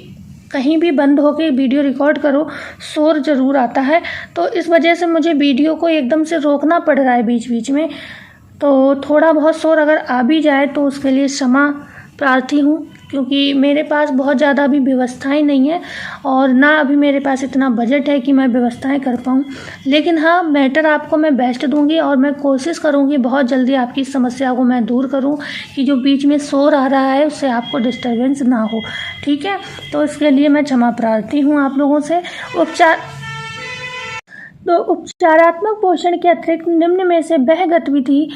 कहीं भी बंद होकर वीडियो रिकॉर्ड करो शोर ज़रूर आता है, तो इस वजह से मुझे वीडियो को एकदम से रोकना पड़ रहा है बीच बीच में। तो थोड़ा बहुत शोर अगर आ भी जाए तो उसके लिए क्षमा प्रार्थी हूँ, क्योंकि मेरे पास बहुत ज़्यादा अभी व्यवस्थाएं नहीं है और ना अभी मेरे पास इतना बजट है कि मैं व्यवस्थाएं कर पाऊँ। लेकिन हाँ, मैटर आपको मैं बेस्ट दूंगी और मैं कोशिश करूंगी बहुत जल्दी आपकी समस्या को मैं दूर करूं कि जो बीच में शोर आ रहा है उससे आपको डिस्टर्बेंस ना हो। ठीक है, तो इसके लिए मैं क्षमा प्रार्थी हूँ आप लोगों से। उपचारात्मक पोषण के अतिरिक्त निम्न में से वह गतिविधि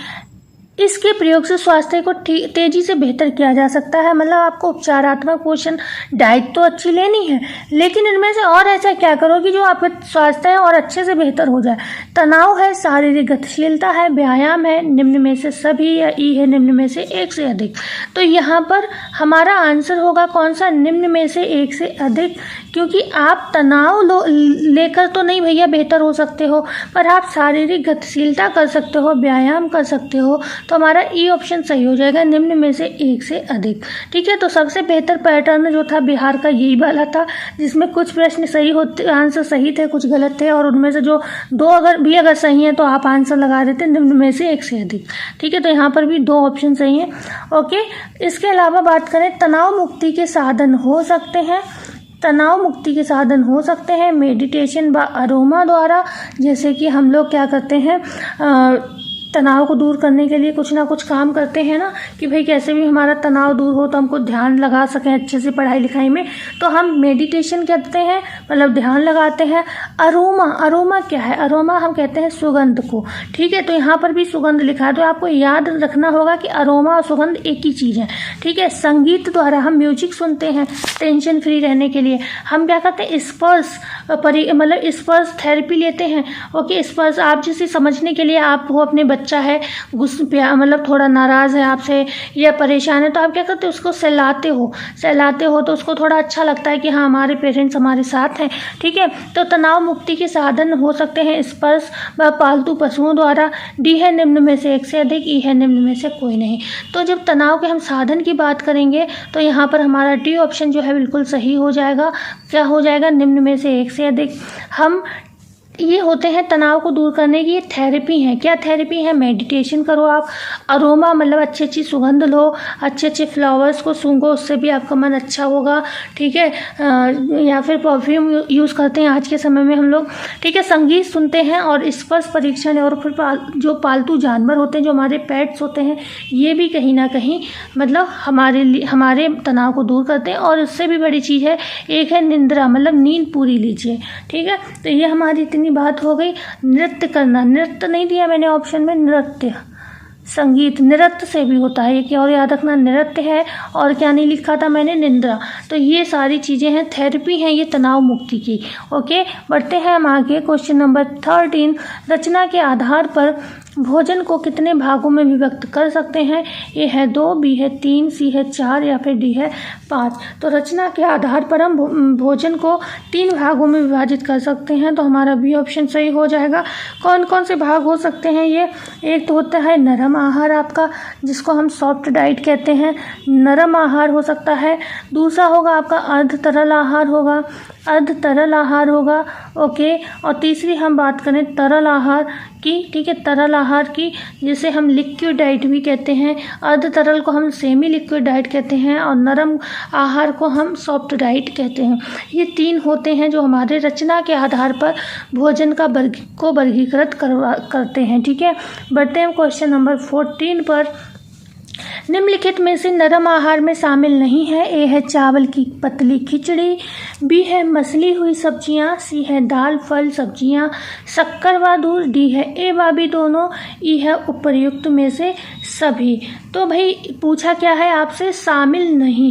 इसके प्रयोग से स्वास्थ्य को तेजी से बेहतर किया जा सकता है। मतलब आपको उपचारात्मक पोषण डाइट तो अच्छी लेनी है, लेकिन इनमें से और ऐसा क्या करो कि जो आपका स्वास्थ्य है और अच्छे से बेहतर हो जाए। तनाव है, शारीरिक गतिशीलता है, व्यायाम है, निम्न में से सभी, या ई है निम्न में से एक से अधिक। तो यहाँ पर हमारा आंसर होगा कौन सा, निम्न में से एक से अधिक, क्योंकि आप तनाव लेकर तो नहीं भैया बेहतर हो सकते हो, पर आप शारीरिक गतिशीलता कर सकते हो, व्यायाम कर सकते हो, तो हमारा ई ऑप्शन सही हो जाएगा, निम्न में से एक से अधिक। ठीक है, तो सबसे बेहतर पैटर्न जो था बिहार का यही वाला था, जिसमें कुछ प्रश्न सही होते, आंसर सही थे, कुछ गलत थे, और उनमें से जो दो अगर सही हैं तो आप आंसर लगा देते निम्न में से एक से अधिक। ठीक है, तो यहाँ पर भी दो ऑप्शन सही हैं। ओके, इसके अलावा बात करें, तनाव मुक्ति के साधन हो सकते हैं, तनाव मुक्ति के साधन हो सकते हैं मेडिटेशन व अरोमा द्वारा। जैसे कि हम लोग क्या करते हैं, तनाव को दूर करने के लिए कुछ ना कुछ काम करते हैं ना, कि भाई कैसे भी हमारा तनाव दूर हो तो हमको ध्यान लगा सकें अच्छे से पढ़ाई लिखाई में, तो हम मेडिटेशन करते हैं, मतलब ध्यान लगाते हैं। अरोमा क्या है, अरोमा हम कहते हैं सुगंध को। ठीक है, तो यहाँ पर भी सुगंध लिखा है, तो आपको याद रखना होगा कि अरोमा और सुगंध एक ही चीज़ है। ठीक है, संगीत द्वारा हम म्यूजिक सुनते हैं टेंशन फ्री रहने के लिए। हम क्या करते हैं, मतलब स्पर्श थेरेपी लेते हैं। ओके, स्पर्श आप जैसे समझने के लिए, आप वो अपने बच्चा है मतलब थोड़ा नाराज़ है आपसे या परेशान है, तो आप क्या करते हो, उसको सहलाते हो तो उसको थोड़ा अच्छा लगता है कि हाँ हमारे पेरेंट्स हमारे साथ हैं। ठीक है, तो तनाव मुक्ति के साधन हो सकते हैं स्पर्श व पालतू पशुओं द्वारा। डी है निम्न में से एक से अधिक, ई है निम्न में से कोई नहीं। तो जब तनाव के हम साधन की बात करेंगे तो यहाँ पर हमारा डी ऑप्शन जो है बिल्कुल सही हो जाएगा। क्या हो जाएगा, निम्न में से एक से अधिक। हम ये होते हैं तनाव को दूर करने की, ये थेरेपी है। क्या थेरेपी है, मेडिटेशन करो आप, अरोमा मतलब अच्छी अच्छी सुगंध लो, अच्छे अच्छे फ्लावर्स को सूंघो, उससे भी आपका मन अच्छा होगा। ठीक है, या फिर परफ्यूम यूज़ करते हैं आज के समय में हम लोग। ठीक है, संगीत सुनते हैं और स्पर्श परीक्षण, और फिर जो पालतू जानवर होते हैं, जो हमारे पेट्स होते हैं, ये भी कहीं ना कहीं मतलब हमारे तनाव को दूर करते हैं। और उससे भी बड़ी चीज़ है, एक है निंद्रा, मतलब नींद पूरी लीजिए। ठीक है, तो ये हमारी इतनी बात हो गई। नृत्य करना, नृत्य नहीं दिया मैंने ऑप्शन में, नृत्य, संगीत नृत्य से भी होता है, ये क्या और याद रखना, नृत्य है। और क्या नहीं लिखा था मैंने, निंद्रा। तो ये सारी चीज़ें हैं, थेरेपी हैं ये तनाव मुक्ति की। ओके, बढ़ते हैं हम आगे। क्वेश्चन नंबर 13, रचना के आधार पर भोजन को कितने भागों में विभक्त कर सकते हैं। ए है 2, बी है 3, सी है 4 या फिर डी है 5। तो रचना के आधार पर हम भोजन को 3 भागों में विभाजित कर सकते हैं, तो हमारा बी ऑप्शन सही हो जाएगा। कौन कौन से भाग हो सकते हैं ये, एक तो होता है नरम आहार आपका, जिसको हम सॉफ्ट डाइट कहते हैं, नरम आहार हो सकता है। दूसरा होगा आपका अर्ध तरल आहार होगा, ओके। और तीसरी हम बात करें तरल आहार की, ठीक है, तरल आहार की, जिसे हम लिक्विड डाइट भी कहते हैं। अर्ध तरल को हम सेमी लिक्विड डाइट कहते हैं और नरम आहार को हम सॉफ्ट डाइट कहते हैं। ये 3 होते हैं जो हमारे रचना के आधार पर भोजन का वर्गीकृत करते हैं। ठीक है, बढ़ते हैं क्वेश्चन नंबर 14 पर। निम्नलिखित में से नरम आहार में शामिल नहीं है। ए है चावल की पतली खिचड़ी, बी है मसली हुई सब्जियां, सी है दाल फल सब्जियां, शक्कर व दूध, डी है ए व बी दोनों, ई है उपर्युक्त में से सभी। तो भाई पूछा क्या है आपसे, शामिल नहीं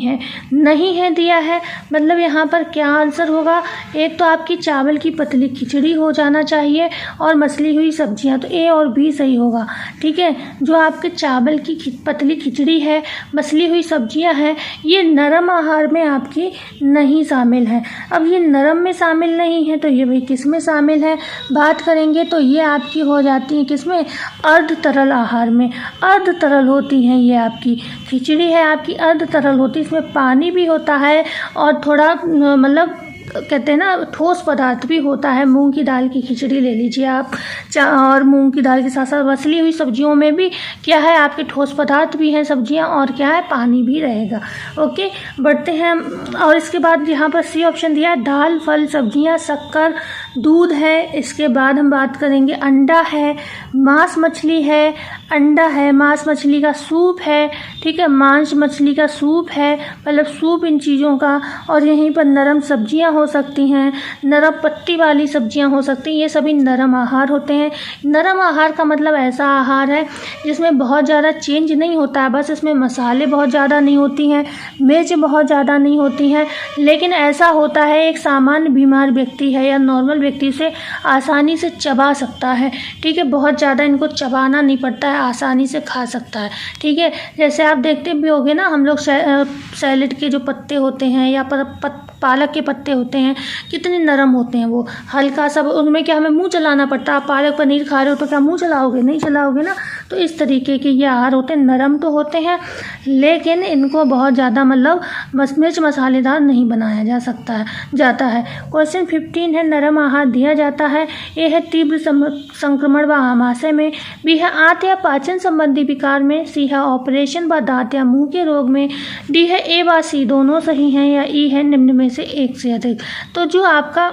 है दिया है, मतलब यहाँ पर क्या आंसर होगा। एक तो आपकी चावल की पतली खिचड़ी हो जाना चाहिए और मसली हुई सब्जियां, तो ए और बी सही होगा। ठीक है, जो आपके चावल की पतली खिचड़ी खिचड़ी है, मसली हुई सब्जियां हैं, ये नरम आहार में आपकी नहीं शामिल है। अब ये नरम में शामिल नहीं है तो ये भाई किस में शामिल है, बात करेंगे तो ये आपकी हो जाती है किस में, अर्ध तरल आहार में। अर्ध तरल होती हैं ये आपकी खिचड़ी है, आपकी अर्ध तरल होती है, इसमें पानी भी होता है और थोड़ा मतलब कहते हैं ना ठोस पदार्थ भी होता है। मूंग की दाल की खिचड़ी ले लीजिए आप, और मूंग की दाल के साथ साथ मसली हुई सब्जियों में भी क्या है, आपके ठोस पदार्थ भी हैं सब्जियां, और क्या है, पानी भी रहेगा। ओके, बढ़ते हैं। और इसके बाद यहाँ पर सी ऑप्शन दिया है, दाल, फल, सब्जियां, शक्कर, दूध है। इसके बाद हम बात करेंगे अंडा है, मांस मछली है, अंडा है, मांस मछली का सूप है, ठीक है, मांस मछली का सूप है, मतलब सूप इन चीज़ों का। और यहीं पर नरम सब्जियां हो सकती हैं, नरम पत्ती वाली सब्जियां हो सकती हैं, ये सभी नरम आहार होते हैं। नरम आहार का मतलब ऐसा आहार है जिसमें बहुत ज़्यादा चेंज नहीं होता है, बस इसमें मसाले बहुत ज़्यादा नहीं होती हैं, मिर्च बहुत ज़्यादा नहीं होती हैं, लेकिन ऐसा होता है एक सामान्य बीमार व्यक्ति है या नॉर्मल व्यक्ति से आसानी से चबा सकता है, ठीक है, बहुत ज़्यादा इनको चबाना नहीं पड़ता है, आसानी से खा सकता है, ठीक है। जैसे आप देखते भी होंगे ना, हम लोग सैलेड के जो पत्ते होते हैं या पालक के पत्ते होते हैं, कितने नरम होते हैं वो, हल्का सा उनमें क्या हमें मुंह चलाना पड़ता है। आप पालक पनीर खा रहे हो तो क्या मुंह चलाओगे, नहीं चलाओगे ना। तो इस तरीके के ये आहार होते हैं, नरम तो होते हैं लेकिन इनको बहुत ज़्यादा मतलब मिर्च मसालेदार नहीं बनाया जाता है। क्वेश्चन 15 है, नरम आहार दिया जाता है। ए है तीव्र संक्रमण व आमाशय में, बी है आंत या पाचन संबंधी विकार में, सी है ऑपरेशन व दांत या मुंह के रोग में, डी है ए व सी दोनों सही हैं, या ई है निम्न में से एक से अधिक। तो जो आपका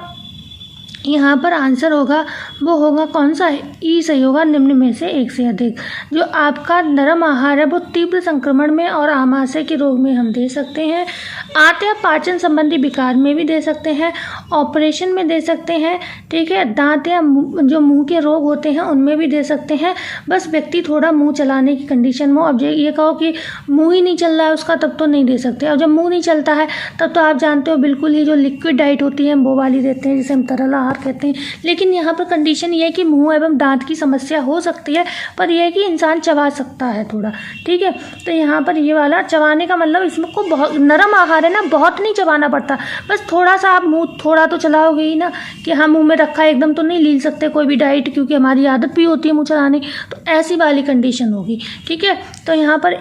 यहाँ पर आंसर होगा वो होगा कौन सा है, ई सही होगा, निम्न में से एक से अधिक। जो आपका नरम आहार है वो तीव्र संक्रमण में और आमाशय के रोग में हम दे सकते हैं, आंत या पाचन संबंधी विकार में भी दे सकते हैं, ऑपरेशन में दे सकते हैं, ठीक है, दांत या जो मुंह के रोग होते हैं उनमें भी दे सकते हैं। बस व्यक्ति थोड़ा मुंह चलाने की कंडीशन में, अब ये कहो कि मुंह ही नहीं चल रहा है उसका, तब तो नहीं दे सकते। और जब मुंह नहीं चलता है तब तो आप जानते हो बिल्कुल ही जो लिक्विड डाइट होती है वो वाली देते हैं, जिसे हम तरल आहार कहते हैं। लेकिन यहाँ पर कंडीशन ये है कि मुंह एवं दांत की समस्या हो सकती है, पर यह है कि इंसान चबा सकता है थोड़ा, ठीक है। तो यहाँ पर ये वाला चबाने का मतलब इसमें को बहुत नरम आहार है ना, बहुत नहीं चबाना पड़ता, बस थोड़ा सा आप मुंह थोड़ा तो चलाओगे ही ना, कि हाँ मुंह में रखा है एकदम तो नहीं लील सकते कोई भी डाइट, क्योंकि हमारी आदत भी होती है मुंह चलाने, तो ऐसी वाली कंडीशन होगी, ठीक है। तो यहाँ पर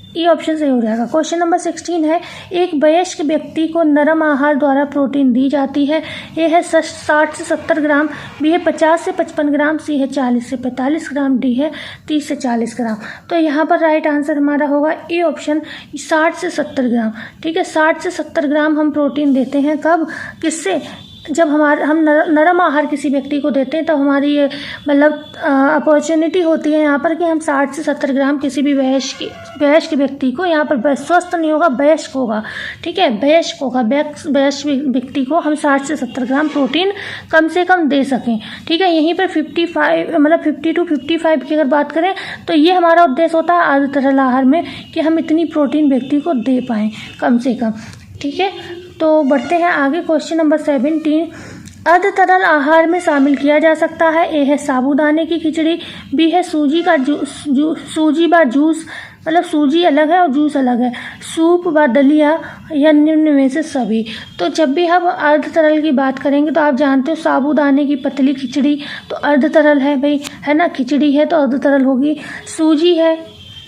ये ऑप्शन सही हो जाएगा। क्वेश्चन नंबर 16 है, एक वयस्क व्यक्ति को नरम आहार द्वारा प्रोटीन दी जाती है। ए है 60 से 70 ग्राम, बी है 50 से 55 ग्राम, सी है 40 से 45 ग्राम, डी है 30 से 40 ग्राम। तो यहाँ पर राइट आंसर हमारा होगा ए ऑप्शन, 60 से 70 ग्राम, ठीक है। 60 से 70 ग्राम हम प्रोटीन देते हैं, कब, किससे, जब हम नरम आहार किसी व्यक्ति को देते हैं तो हमारी ये मतलब अपॉर्चुनिटी होती है यहाँ पर कि हम 60 से 70 ग्राम किसी भी वयस्क व्यक्ति को, यहाँ पर स्वस्थ नहीं होगा, वयस्क होगा, ठीक है, वयस्क होगा, वयस्क व्यक्ति को हम 60 से 70 ग्राम प्रोटीन कम से कम दे सकें, ठीक है। यहीं पर 55 मतलब 50 to 55 की अगर बात करें तो ये हमारा उद्देश्य होता है अर्ध तरल आहार में, कि हम इतनी प्रोटीन व्यक्ति को दे पाएँ कम से कम, ठीक है। तो बढ़ते हैं आगे। क्वेश्चन नंबर 17, अर्ध तरल आहार में शामिल किया जा सकता है। ए है साबूदाने की खिचड़ी, बी है सूजी व जूस, मतलब सूजी अलग है और जूस अलग है, सूप व दलिया, या निम्न में से सभी। तो जब भी हम अर्ध तरल की बात करेंगे तो आप जानते हो साबूदाने की पतली खिचड़ी तो अर्ध तरल है भाई, है ना, खिचड़ी है तो अर्ध तरल होगी। सूजी है,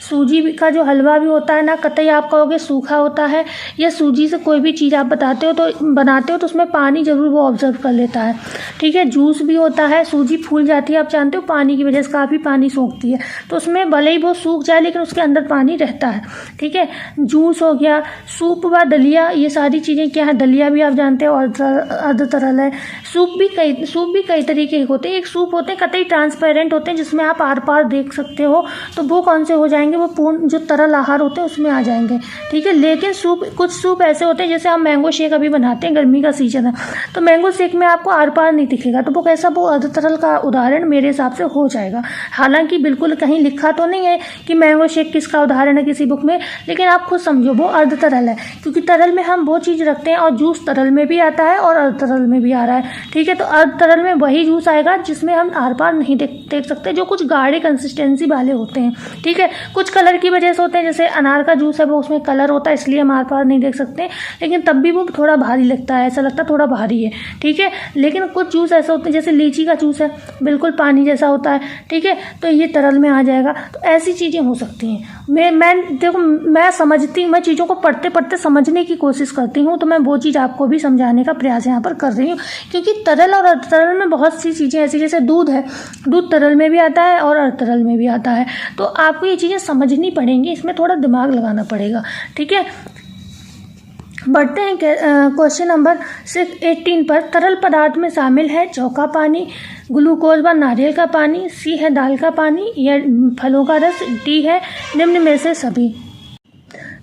सूजी का जो हलवा भी होता है ना, कतई आप कहोगे सूखा होता है, या सूजी से कोई भी चीज़ आप बनाते हो तो उसमें पानी ज़रूर वो ऑब्जर्व कर लेता है, ठीक है। जूस भी होता है, सूजी फूल जाती है, आप जानते हो पानी की वजह से काफ़ी पानी सोखती है, तो उसमें भले ही वो सूख जाए लेकिन उसके अंदर पानी रहता है, ठीक है। जूस हो गया, सूप व दलिया, ये सारी चीज़ें क्या है, दलिया भी आप जानते हो अर्ध तरल है। सूप भी कई तरीके के होते हैं। एक सूप होते हैं कतई ट्रांसपेरेंट होते हैं जिसमें आप आर पार देख सकते हो, तो वो कौन से हो जाएंगे, वो पूर्ण जो तरल आहार होते हैं उसमें आ जाएंगे, ठीक है। लेकिन कुछ सूप ऐसे होते हैं, जैसे हम मैंगो शेक अभी बनाते हैं, गर्मी का सीजन है, तो मैंगो शेक में आपको आर पार नहीं दिखेगा, तो वो कैसा, वो अर्ध तरल का उदाहरण मेरे हिसाब से हो जाएगा। हालांकि बिल्कुल कहीं लिखा तो नहीं है कि मैंगो शेक किसका उदाहरण है किसी बुक में, लेकिन आप खुद समझो वो अर्ध तरल है, क्योंकि तरल में हम वो चीज़ रखते हैं, और जूस तरल में भी आता है और अर्ध तरल में भी आ रहा है, ठीक है। तो अर्ध तरल में वही जूस आएगा जिसमें हम आर पार नहीं देख सकते, जो कुछ गाढ़े कंसिस्टेंसी वाले होते हैं, ठीक है। कुछ कलर की वजह से होते हैं, जैसे अनार का जूस है वो उसमें कलर होता है इसलिए हमारे पास नहीं देख सकते, लेकिन तब भी वो थोड़ा भारी लगता है, ऐसा लगता है थोड़ा भारी है, ठीक है। लेकिन कुछ जूस ऐसे होते हैं, जैसे लीची का जूस है बिल्कुल पानी जैसा होता है, ठीक है, तो ये तरल में आ जाएगा। तो ऐसी चीज़ें हो सकती हैं। मैं देखो, मैं समझती हूँ, मैं चीज़ों को पढ़ते पढ़ते समझने की कोशिश करती हूँ, तो मैं वो चीज़ आपको भी समझाने का प्रयास यहाँ पर कर रही हूँ। क्योंकि तरल और अर्धतरल में बहुत सी चीज़ें ऐसी, जैसे दूध है, दूध तरल में भी आता है और अर्धतरल में भी आता है, तो आपको ये चीज़ें समझनी पड़ेंगी, इसमें थोड़ा दिमाग लगाना पड़ेगा, ठीक है। बढ़ते हैं क्वेश्चन नंबर 18 पर। तरल पदार्थ में शामिल है चौका पानी, ग्लूकोज व नारियल का पानी, सी है दाल का पानी, या फलों का रस, डी है निम्न में से सभी।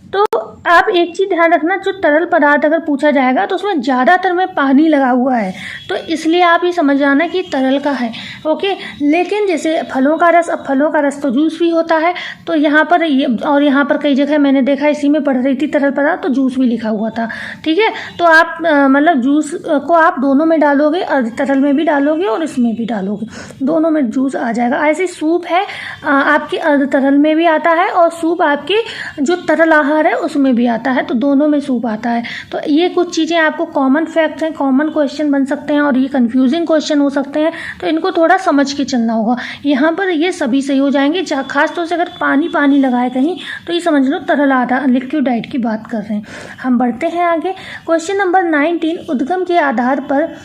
तो आप एक चीज़ ध्यान रखना, जो तरल पदार्थ अगर पूछा जाएगा तो उसमें ज़्यादातर में पानी लगा हुआ है, तो इसलिए आप ये समझ जाना कि तरल का है, ओके। लेकिन जैसे फलों का रस, अब फलों का रस तो जूस भी होता है, तो यहाँ पर और यहाँ पर कई जगह मैंने देखा, इसी में पढ़ रही थी तरल पदार्थ तो जूस भी लिखा हुआ था, ठीक है। तो आप मतलब जूस को आप दोनों में डालोगे, तरल में भी डालोगे और इसमें भी डालोगे, दोनों में जूस आ जाएगा। ऐसे सूप है आपकी अर्ध तरल में भी आता है, और सूप आपकी जो तरल आहार है उसमें भी आता है, तो दोनों में सूप आता है। तो ये कुछ चीज़ें आपको कॉमन फैक्ट्स हैं, कॉमन क्वेश्चन बन सकते हैं और ये कंफ्यूजिंग क्वेश्चन हो सकते हैं, तो इनको थोड़ा समझ के चलना होगा। यहाँ पर ये सभी सही हो जाएंगे, खास तौर से अगर पानी पानी लगाए कहीं तो ये समझ लो तरल आधार लिक्विड डाइट की बात कर रहे हैं। हम बढ़ते हैं आगे। क्वेश्चन नंबर 19, उद्गम के आधार पर,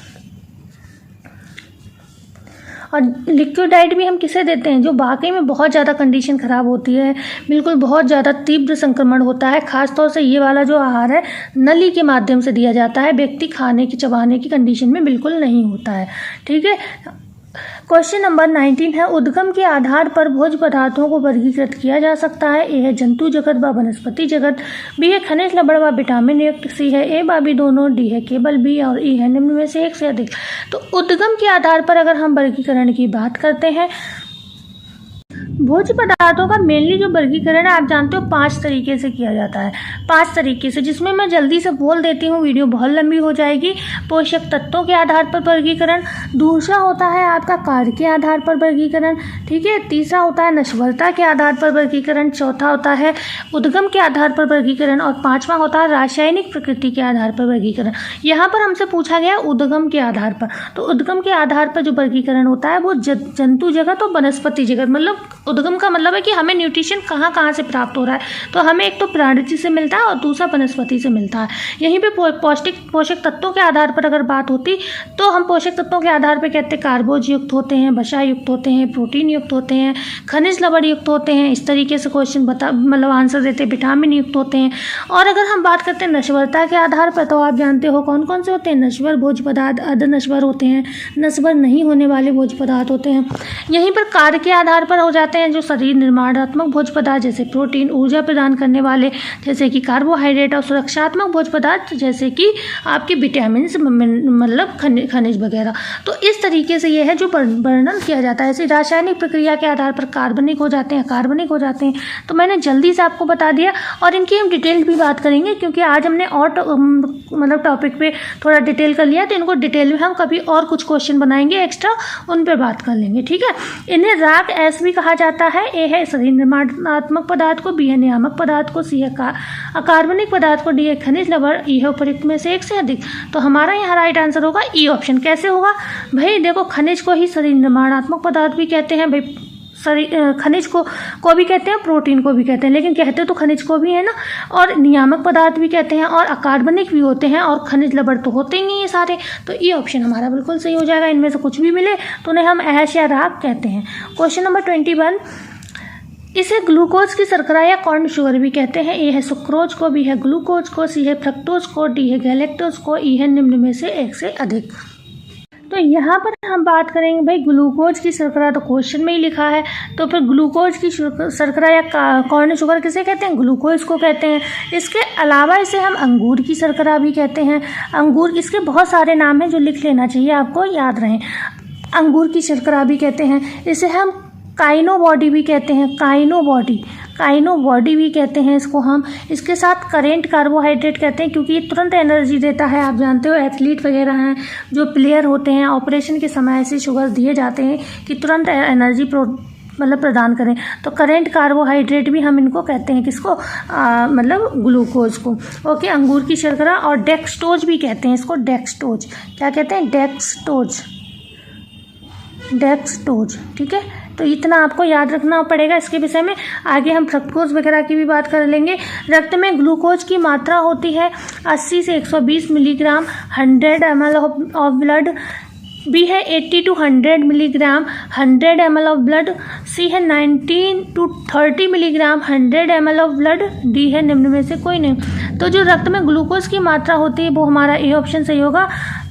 और लिक्विड डाइट भी हम किसे देते हैं, जो वाकई में बहुत ज़्यादा कंडीशन ख़राब होती है, बिल्कुल बहुत ज़्यादा तीव्र संक्रमण होता है, खासतौर से ये वाला जो आहार है नली के माध्यम से दिया जाता है, व्यक्ति खाने की चबाने की कंडीशन में बिल्कुल नहीं होता है, ठीक है। क्वेश्चन नंबर 19 है, उद्गम के आधार पर भोज्य पदार्थों को वर्गीकृत किया जा सकता है। ए है जंतु जगत व वनस्पति जगत, बी है खनिज लवण व विटामिन युक्त, सी है ए व बी दोनों, डी है केवल बी, और ई है निम्न में से एक से अधिक। तो उद्गम के आधार पर अगर हम वर्गीकरण की बात करते हैं, भोज्य पदार्थों का मेनली जो वर्गीकरण है आप जानते हो 5 तरीके से किया जाता है, 5 तरीके से, जिसमें मैं जल्दी से बोल देती हूँ, वीडियो बहुत लंबी हो जाएगी। पोषक तत्वों के आधार पर वर्गीकरण, दूसरा होता है आपका कार्य के आधार पर वर्गीकरण, ठीक है, तीसरा होता है नश्वरता के आधार पर वर्गीकरण, चौथा होता है उद्गम के आधार पर वर्गीकरण, और पाँचवा होता है रासायनिक प्रकृति के आधार पर वर्गीकरण। यहाँ पर हमसे पूछा गया उद्गम के आधार पर, तो उद्गम के आधार पर जो वर्गीकरण होता है वो जंतु जगत और वनस्पति जगत, मतलब उद्गम का मतलब है कि हमें न्यूट्रिशन कहाँ कहाँ से प्राप्त हो रहा है, तो हमें एक तो प्राणी से मिलता है और दूसरा वनस्पति से मिलता है। यहीं पे पोषक तत्वों के आधार पर अगर बात होती तो हम पोषक तत्वों के आधार पर कहते हैं कार्बोज युक्त होते हैं, वसा युक्त होते हैं, प्रोटीन युक्त होते हैं, खनिज लवण युक्त होते हैं, इस तरीके से क्वेश्चन मतलब आंसर देते हैं, विटामिन युक्त होते हैं। और अगर हम बात करते हैं नश्वरता के आधार पर, तो आप जानते हो कौन कौन से होते हैं, नश्वर भोज्य पदार्थ, अर्धनश्वर होते हैं, नश्वर नहीं होने वाले भोज्य पदार्थ होते हैं। यहीं पर कार्य के आधार पर हो जाते हैं जो शरीर निर्माणात्मक भोज्य पदार्थ, जैसे प्रोटीन, ऊर्जा प्रदान करने वाले जैसे कि कार्बोहाइड्रेट, और सुरक्षात्मक भोज्य पदार्थ जैसे कि आपके विटामिन मतलब खनिज वगैरह। तो इस तरीके से ये है जो वर्णन किया जाता है। ऐसे रासायनिक प्रक्रिया के आधार पर कार्बनिक हो जाते हैं, कार्बनिक हो जाते हैं। तो मैंने जल्दी से आपको बता दिया, और इनकी हम डिटेल भी बात करेंगे क्योंकि आज हमने और मतलब टॉपिक पे थोड़ा डिटेल कर लिया, तो इनको डिटेल में हम कभी और कुछ क्वेश्चन बनाएंगे एक्स्ट्रा, उन पर बात कर लेंगे, ठीक है। इन्हें राग एस भी कहा जाता है। ए है शरीर निर्माणात्मक पदार्थ को, बी है नियामक पदार्थ को, सी है अकार्बनिक पदार्थ को, डी है खनिज लवण, ई है उपयुक्त में से एक से अधिक। तो हमारा यहाँ राइट आंसर होगा ई ऑप्शन। कैसे होगा भाई, देखो खनिज को ही शरीर निर्माणात्मक पदार्थ भी कहते हैं भाई, खनिज को भी कहते हैं, प्रोटीन को भी कहते हैं, लेकिन कहते तो खनिज को भी है ना, और नियामक पदार्थ भी कहते हैं, और अकार्बनिक भी होते हैं, और खनिज लवण तो होते ही नहीं है सारे। तो ये ऑप्शन हमारा बिल्कुल सही हो जाएगा। इनमें से कुछ भी मिले तो उन्हें हम ऐश या राग कहते हैं। क्वेश्चन नंबर 21, इसे ग्लूकोज की शर्करा या कॉर्न शुगर भी कहते हैं। ए है सुक्रोज को, बी है ग्लूकोज को, सी है फ्रक्टोज को, डी है गैलेक्टोज को, ई है निम्न में से एक से अधिक। तो यहाँ पर हम बात करेंगे भाई ग्लूकोज की शर्करा, तो क्वेश्चन में ही लिखा है, तो फिर ग्लूकोज की शर्करा या कॉर्न शुगर किसे कहते हैं, ग्लूकोज को कहते हैं। इसके अलावा इसे हम अंगूर की शर्करा भी कहते हैं। अंगूर, इसके बहुत सारे नाम हैं जो लिख लेना चाहिए, आपको याद रहें। अंगूर की शर्करा भी कहते हैं, इसे हम काइनो बॉडी भी कहते हैं, काइनो बॉडी भी कहते हैं इसको हम। इसके साथ करेंट कार्बोहाइड्रेट कहते हैं क्योंकि ये तुरंत एनर्जी देता है। आप जानते हो एथलीट वगैरह हैं जो प्लेयर होते हैं, ऑपरेशन के समय ऐसी शुगर दिए जाते हैं कि तुरंत एनर्जी मतलब प्रदान करें। तो करेंट कार्बोहाइड्रेट भी हम इनको कहते हैं, किसको, मतलब ग्लूकोज को। ओके, अंगूर की शर्करा और डेक्सटोज भी कहते हैं इसको, डेक्सटोज। क्या कहते हैं? डेक्सटोज, डेक्सटोज। ठीक है, तो इतना आपको याद रखना पड़ेगा इसके विषय में। आगे हम फ्रक्टोज वगैरह की भी बात कर लेंगे। रक्त में ग्लूकोज की मात्रा होती है 80 से 120 milligram 100 ml of blood. B है 80 to 100 milligram 100 ml of blood. C है 19 to 30 milligram 100 ml of blood. D है निम्न में से कोई नहीं। तो जो रक्त में ग्लूकोज की मात्रा होती है वो हमारा ए ऑप्शन सही होगा।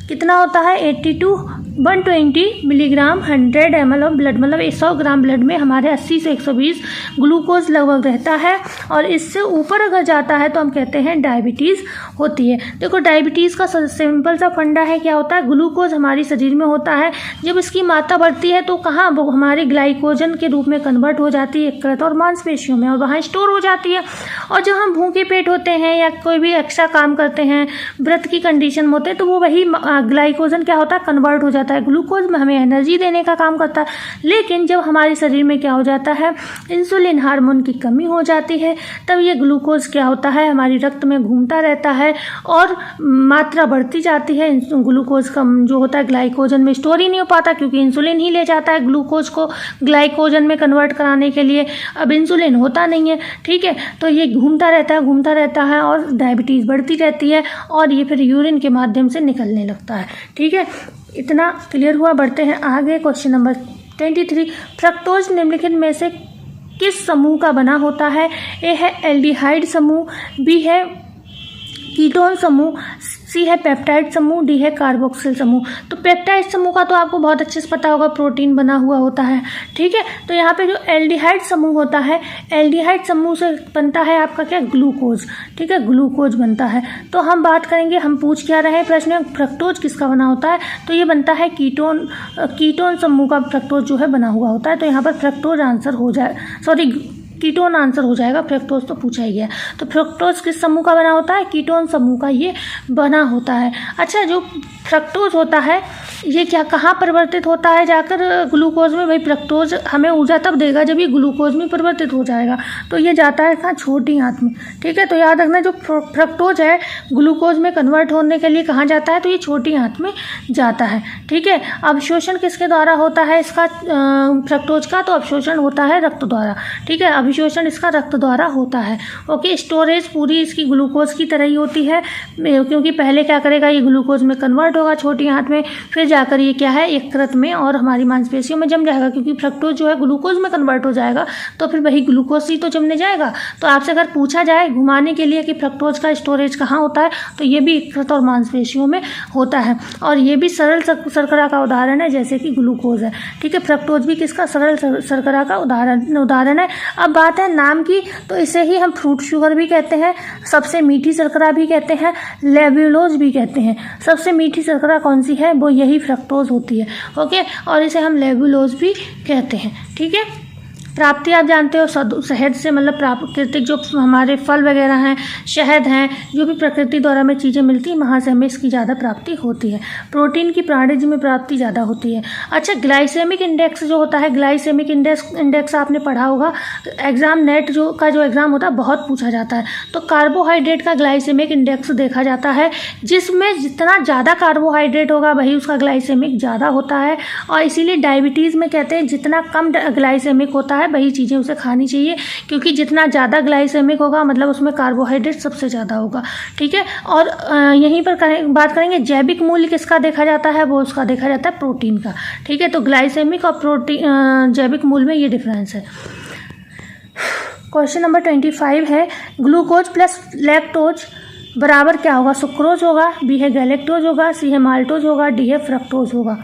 कितना होता है? 80 to 120 milligram 100 ml of blood, मतलब 100 ग्राम ब्लड में हमारे 80 से 120 ग्लूकोज लगभग रहता है। और इससे ऊपर अगर जाता है तो हम कहते हैं डायबिटीज़ होती है। देखो, डायबिटीज़ का सिंपल सा फंडा है, क्या होता है? ग्लूकोज हमारे शरीर में होता है, जब इसकी मात्रा बढ़ती है तो कहाँ, वो हमारे ग्लाइकोजन के रूप में कन्वर्ट हो जाती है यकृत और मांसपेशियों में, और वहाँ स्टोर हो जाती है। और जब हम भूखे पेट होते हैं या कोई भी एक्स्ट्रा काम करते हैं, व्रत की कंडीशन में होते हैं, तो वो वही ग्लाइकोजन क्या होता है? कन्वर्ट हो जाता है ग्लूकोज में, हमें एनर्जी देने का काम करता है। लेकिन जब हमारे शरीर में क्या हो जाता है? इंसुलिन हार्मोन की कमी हो जाती है, तब ये ग्लूकोज क्या होता है? हमारी रक्त में घूमता रहता है और मात्रा बढ़ती जाती है। ग्लूकोज का जो होता है ग्लाइकोजन में स्टोर ही नहीं हो पाता, क्योंकि इंसुलिन ही ले जाता है ग्लूकोज को ग्लाइकोजन में कन्वर्ट कराने के लिए। अब इंसुलिन होता नहीं है, ठीक है, तो ये घूमता रहता है और डायबिटीज़ बढ़ती रहती है, और ये फिर यूरिन के माध्यम से निकलने लगता है। ठीक है, इतना क्लियर हुआ। बढ़ते हैं आगे। क्वेश्चन नंबर 23, फ्रक्टोज निम्नलिखित में से किस समूह का बना होता है? ए है एल्डिहाइड समूह, बी है कीटोन समूह, सी है पेप्टाइड समूह, डी है कार्बोक्सिल समूह। तो पेप्टाइड समूह का तो आपको बहुत अच्छे से पता होगा, प्रोटीन बना हुआ होता है। ठीक है, तो यहाँ पे जो एल्डिहाइड समूह होता है, एल्डिहाइड समूह से बनता है आपका क्या? ग्लूकोज। ठीक है, ग्लूकोज बनता है। तो हम बात करेंगे, हम पूछ क्या रहे हैं प्रश्न में, फ्रक्टोज किसका बना होता है? तो ये बनता है कीटोन समूह का फ्रक्टोज जो है बना हुआ होता है। तो यहाँ पर फ्रक्टोज आंसर हो जाए, सॉरी कीटोन आंसर हो जाएगा, फ्रक्टोज तो पूछा ही गया। तो फ्रक्टोज किस समूह का बना होता है? कीटोन समूह का ये बना होता है। अच्छा, जो फ्रक्टोज होता है ये क्या, कहाँ परिवर्तित होता है जाकर ग्लूकोज में? भाई फ्रक्टोज हमें ऊर्जा तब देगा जब ये ग्लूकोज में परिवर्तित हो जाएगा। तो ये जाता है कहाँ? छोटी आंत में। ठीक है, तो याद रखना, जो फ्रक्टोज है ग्लूकोज में कन्वर्ट होने के लिए कहाँ जाता है? तो ये छोटी आंत में जाता है। ठीक है, अवशोषण किसके द्वारा होता है इसका, फ्रक्टोज का? तो अवशोषण होता है रक्त द्वारा। ठीक है, अभिशोषण इसका रक्त द्वारा होता है। ओके, स्टोरेज पूरी इसकी ग्लूकोज की तरह ही होती है, क्योंकि पहले क्या करेगा? ये ग्लूकोज में कन्वर्ट होगा छोटी आंत में, फिर जाकर ये क्या है? यकृत में और हमारी मांसपेशियों में जम जाएगा, क्योंकि फ्रक्टोज जो है ग्लूकोज में कन्वर्ट हो जाएगा, तो फिर वही ग्लूकोज ही तो जमने जाएगा। तो आपसे अगर पूछा जाए घुमाने के लिए कि फ्रक्टोज का स्टोरेज कहाँ होता है, तो ये भी यकृत और मांसपेशियों में होता है। और ये भी सरल शर्करा का उदाहरण है, जैसे कि ग्लूकोज है। ठीक है, फ्रक्टोज भी किसका? सरल शर्करा का उदाहरण है। अब बात है नाम की, तो इसे ही हम फ्रूट शुगर भी कहते हैं, सबसे मीठी शर्करा भी कहते हैं, लेब्यूलोज भी कहते हैं। सबसे मीठी शर्करा कौन सी है? वो यही फ्रक्टोज होती है। ओके, और इसे हम लेब्यूलोज भी कहते हैं। ठीक है, प्राप्ति आप जानते हो, शहद से, मतलब प्राकृतिक जो हमारे फल वगैरह हैं, शहद हैं, जो भी प्रकृति द्वारा हमें चीज़ें मिलती हैं, वहाँ से हमें इसकी ज़्यादा प्राप्ति होती है। प्रोटीन की प्राणिज में प्राप्ति ज़्यादा होती है। अच्छा, ग्लाइसेमिक इंडेक्स जो होता है, ग्लाइसेमिक इंडेक्स आपने पढ़ा होगा, एग्जाम नेट जो एग्ज़ाम होता है बहुत पूछा जाता है। तो कार्बोहाइड्रेट का ग्लाइसेमिक इंडेक्स देखा जाता है, जिसमें जितना ज़्यादा कार्बोहाइड्रेट होगा वही उसका ग्लाइसेमिक ज़्यादा होता है। और इसीलिए डायबिटीज़ में कहते हैं जितना कम ग्लाइसेमिक होता है वही चीज़ें उसे खानी चाहिए, क्योंकि जितना ज़्यादा ग्लाइसेमिक होगा मतलब उसमें कार्बोहाइड्रेट सबसे ज़्यादा होगा। ठीक है, और यहीं पर बात करेंगे जैविक मूल्य किसका देखा जाता है? वो उसका देखा जाता है प्रोटीन का। ठीक है, तो ग्लाइसेमिक और प्रोटीन जैविक मूल्य में ये डिफरेंस है। क्वेश्चन नंबर 25 है, ग्लूकोज प्लस लैक्टोज बराबर क्या होगा? सुक्रोज होगा, बी है गैलेक्टोज होगा, सी है माल्टोज होगा, डी है फ्रक्टोज होगा।